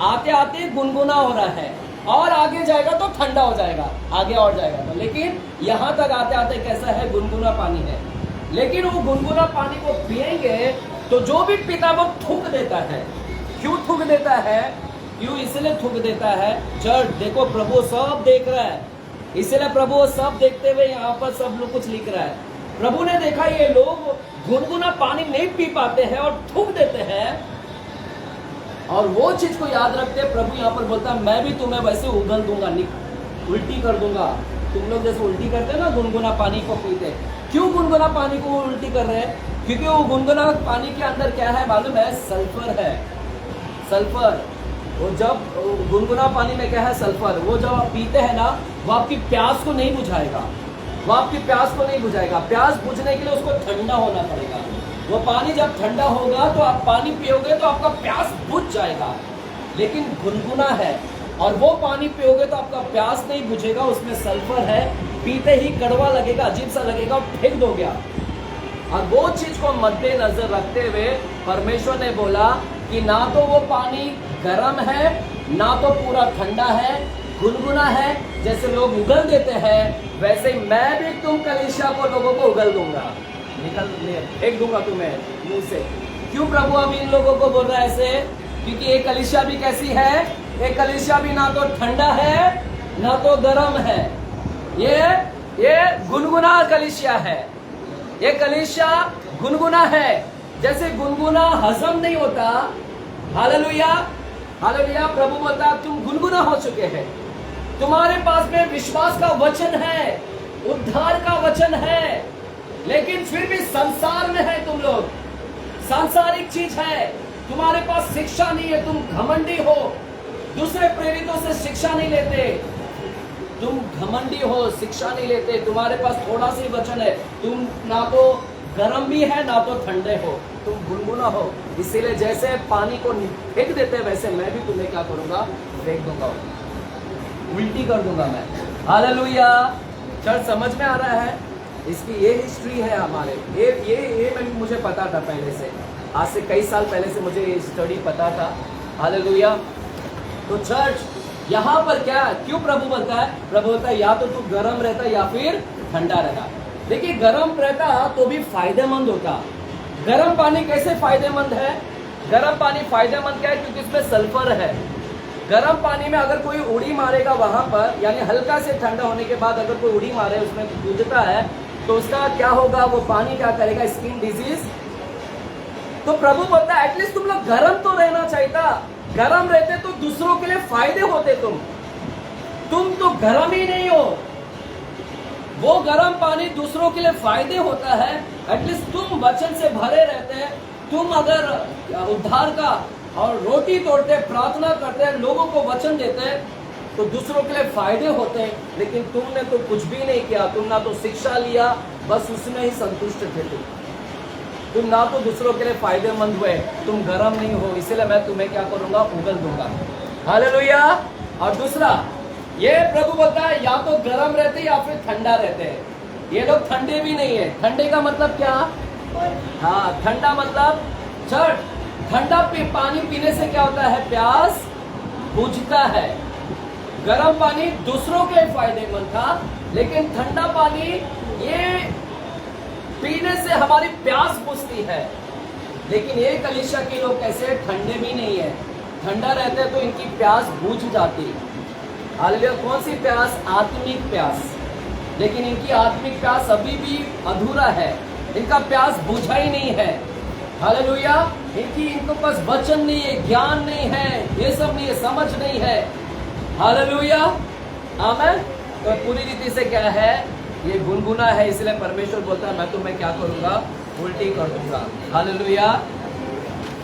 आते आते गुनगुना हो रहा है, और आगे जाएगा तो ठंडा हो जाएगा, आगे और जाएगा तो। लेकिन यहां तक आते आते कैसा है? गुनगुना पानी है। लेकिन वो गुनगुना पानी को पिएंगे तो जो भी पीता वो थूक देता है। क्यों थूक देता है? क्यों इसलिए थूक देता है? चर्च देखो, प्रभु सब देख रहा है, इसलिए प्रभु सब देखते हुए यहाँ पर सब लोग कुछ लिख रहा है। प्रभु ने देखा ये लोग गुनगुना पानी नहीं पी पाते हैं और थूक देते हैं, और वो चीज को याद रखते हैं। प्रभु यहाँ पर बोलता है मैं भी तुम्हें वैसे उगल दूंगा, उल्टी कर दूंगा। तुम लोग जैसे उल्टी करते हैं ना गुनगुना पानी को पीते। क्यों गुनगुना पानी को उल्टी कर रहे हैं? क्योंकि वो गुनगुना पानी के अंदर क्या है मालूम है? सल्फर है, सल्फर। वो जब गुनगुना पानी में क्या है? सल्फर। वो जब आप पीते हैं ना, वो आपकी प्यास को नहीं बुझाएगा, वो आपकी प्यास को नहीं बुझाएगा। प्यास बुझने के लिए उसको ठंडा होना पड़ेगा। वो पानी जब ठंडा होगा तो आप पानी पियोगे तो आपका प्यास बुझ जाएगा। लेकिन गुनगुना है और वो पानी पियोगे तो आपका प्यास नहीं बुझेगा, उसमें सल्फर है, पीते ही कड़वा लगेगा, अजीब सा लगेगा और फेंक दोगे आप। और वो चीज को मद्देनजर रखते हुए परमेश्वर ने बोला कि ना तो वो पानी गर्म है ना तो पूरा ठंडा है, गुनगुना है। जैसे लोग उगल देते हैं वैसे ही मैं भी तुम कलीसिया को लोगों को उगल दूंगा, निकल फेंक दूंगा तुम्हें मुंह से। क्यों प्रभु अब इन लोगों को बोल रहा है ऐसे? क्योंकि ये कलीसिया भी कैसी है? ये कलीसिया भी ना तो ठंडा है ना तो गर्म है, ये गुनगुना कलीसिया है। ये कलीसिया गुनगुना है। जैसे गुनगुना हजम नहीं होता, हालेलुया हालेलुया, प्रभु बोलता है तुम गुनगुना हो चुके हैं, तुम्हारे पास में विश्वास का वचन है, उद्धार का वचन है, लेकिन फिर भी संसार में है तुम लोग, सांसारिक चीज है, तुम्हारे पास शिक्षा नहीं है, तुम घमंडी हो, दूसरे प्रेरितों से शिक्षा नहीं लेते, तुम घमंडी हो, शिक्षा नहीं लेते, तुम्हारे पास थोड़ा सी वचन है, तुम ना तो गर्म भी है ना तो ठंडे हो, तुम गुनगुना हो। इसीलिए जैसे पानी को फेंक देते हैं वैसे मैं भी तुम्हें क्या करूंगा? फेंक दूंगा, उल्टी कर दूंगा मैं। हालेलुया। चर्च समझ में आ रहा है? इसकी ये हिस्ट्री है हमारे, ये मुझे पता था पहले से, आज से कई साल पहले से मुझे ये स्टडी पता था। हालेलुया। तो चर्च यहाँ पर क्या, क्यों प्रभु बोलता है? प्रभु बोलता है या तो तू गर्म रहता या फिर ठंडा रहता। देखिए गर्म रहता तो भी फायदेमंद होता। गर्म पानी कैसे फायदेमंद है? गर्म पानी फायदेमंद क्या है? क्योंकि इसमें सल्फर है। गर्म पानी में अगर कोई उड़ी मारेगा वहां पर, यानी हल्का से ठंडा होने के बाद अगर कोई उड़ी मारे, उसमें कूदता है, तो उसका क्या होगा? वो पानी क्या करेगा? Skin disease. तो प्रभु बोलता है एटलीस्ट तुम लोग गर्म तो रहना चाहिए था, गर्म रहते तो दूसरों के लिए फायदे होते। तुम तो गर्म ही नहीं हो। वो गर्म पानी दूसरों के लिए फायदे होता है। एटलीस्ट तुम वचन से भरे रहते हैं, तुम अगर उद्धार का और रोटी तोड़ते, प्रार्थना करते हैं, लोगों को वचन देते हैं, तो दूसरों के लिए फायदे होते हैं। लेकिन तुमने तो कुछ भी नहीं किया, तुम ना तो शिक्षा लिया, बस उसमें ही संतुष्ट थे। तुम ना तो दूसरों के लिए फायदेमंद हुए, तुम गर्म नहीं हो, इसलिए मैं तुम्हें क्या करूंगा? उगल दूंगा। हालेलुया। और दूसरा, ये प्रभु बोलता है या तो गर्म रहते या फिर ठंडा रहते हैं। ये लोग ठंडे भी नहीं है। ठंडे का मतलब क्या? हाँ, ठंडा मतलब ठंडा पानी पीने से क्या होता है? प्यास बुझता है। गर्म पानी दूसरों के फायदेमंद था, लेकिन ठंडा पानी ये पीने से हमारी प्यास बुझती है। लेकिन ये कलीसिया के लोग कैसे, ठंडे भी नहीं है, ठंडा रहते हैं तो इनकी प्यास बुझ जाती है। हालेलुया। कौन सी प्यास? आत्मिक प्यास। लेकिन इनकी आत्मिक प्यास अभी भी अधूरा है, इनका प्यास बुझा ही नहीं है। हालेलुया। इनको पास वचन नहीं है, ज्ञान नहीं है, ये सब नहीं है, समझ नहीं है। हालेलुया। आमेन। तो पूरी रीति से क्या है, ये गुनगुना है, इसलिए परमेश्वर बोलता है मैं तुम्हें क्या करूंगा, उल्टी कर दूंगा। हालेलुया।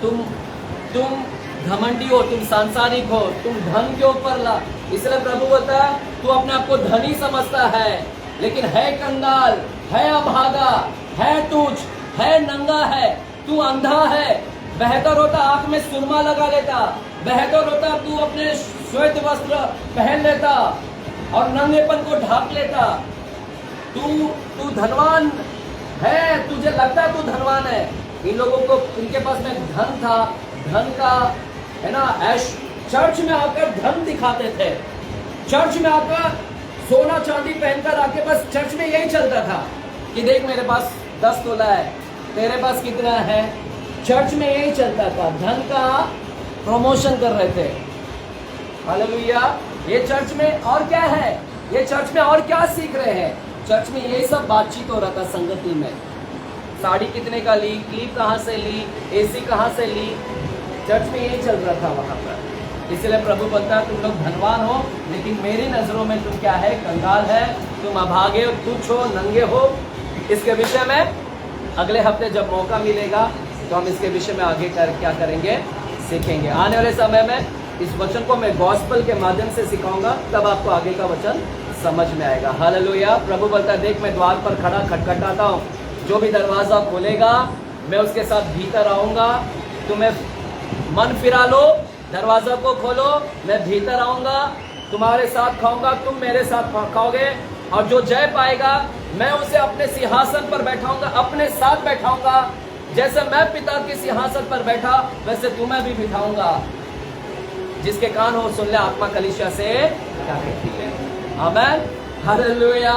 तुम घमंडी हो, तुम सांसारिक हो, तुम धन के ऊपर ला, इसलिए प्रभु बोलता है तू अपने आप को धनी समझता है, लेकिन है कंगाल, है अभागा, है तुझ, है नंगा है, तू अंधा है। बेहतर होता आंख में सुरमा लगा लेता, बेहतर होता तू अपने श्वेत वस्त्र पहन लेता और नंगेपन को ढाक लेता। तू धनवान है, तुझे लगता है तू धनवान है। इन लोगों को, इनके पास में धन था, धन का है ना ऐश, चर्च में आकर धन दिखाते थे, चर्च में आकर सोना चांदी पहनकर आके बस चर्च में यही चलता था कि देख मेरे पास 10 तोला है, तेरे पास कितना है। चर्च में यही चलता था, धन का प्रमोशन कर रहे थे। हालेलुया। ये चर्च में और क्या है, ये चर्च में और क्या सीख रहे हैं, चर्च में यही सब बातचीत हो रहा था संगति में। साड़ी कितने का ली, क्लिप कहाँ से ली, एसी कहाँ से ली, चर्च में यही चल रहा था वहां पर। इसलिए प्रभु बोलता है तुम लोग धनवान हो, लेकिन मेरी नजरों में तुम क्या है, कंगाल है, तुम अभागे हो, तुच्छ हो, नंगे हो। इसके विषय में अगले हफ्ते जब मौका मिलेगा तो हम इसके विषय में आगे क्या करेंगे, सीखेंगे। आने वाले समय में इस वचन को मैं गॉस्पेल के माध्यम से सिखाऊंगा, तब आपको आगे का वचन समझ में आएगा। हालेलुया। प्रभु बोलता है देख मैं द्वार पर खड़ा खटखटाता हूँ, जो भी दरवाजा खोलेगा मैं उसके साथ भीतर आऊंगा। तुम्हें मन फिरा लो, दरवाजा को खोलो, मैं भीतर आऊंगा, तुम्हारे साथ खाऊंगा, तुम मेरे साथ खाओगे, और जो जय पाएगा मैं उसे अपने सिंहासन पर बैठाऊंगा, अपने साथ बैठाऊंगा। जैसे मैं पिता के सिंहासन पर बैठा वैसे तुम्हें भी बिठाऊंगा। जिसके कान हो सुन ले आत्मा कलीसिया से क्या कहती है। आमेन। हालेलुया।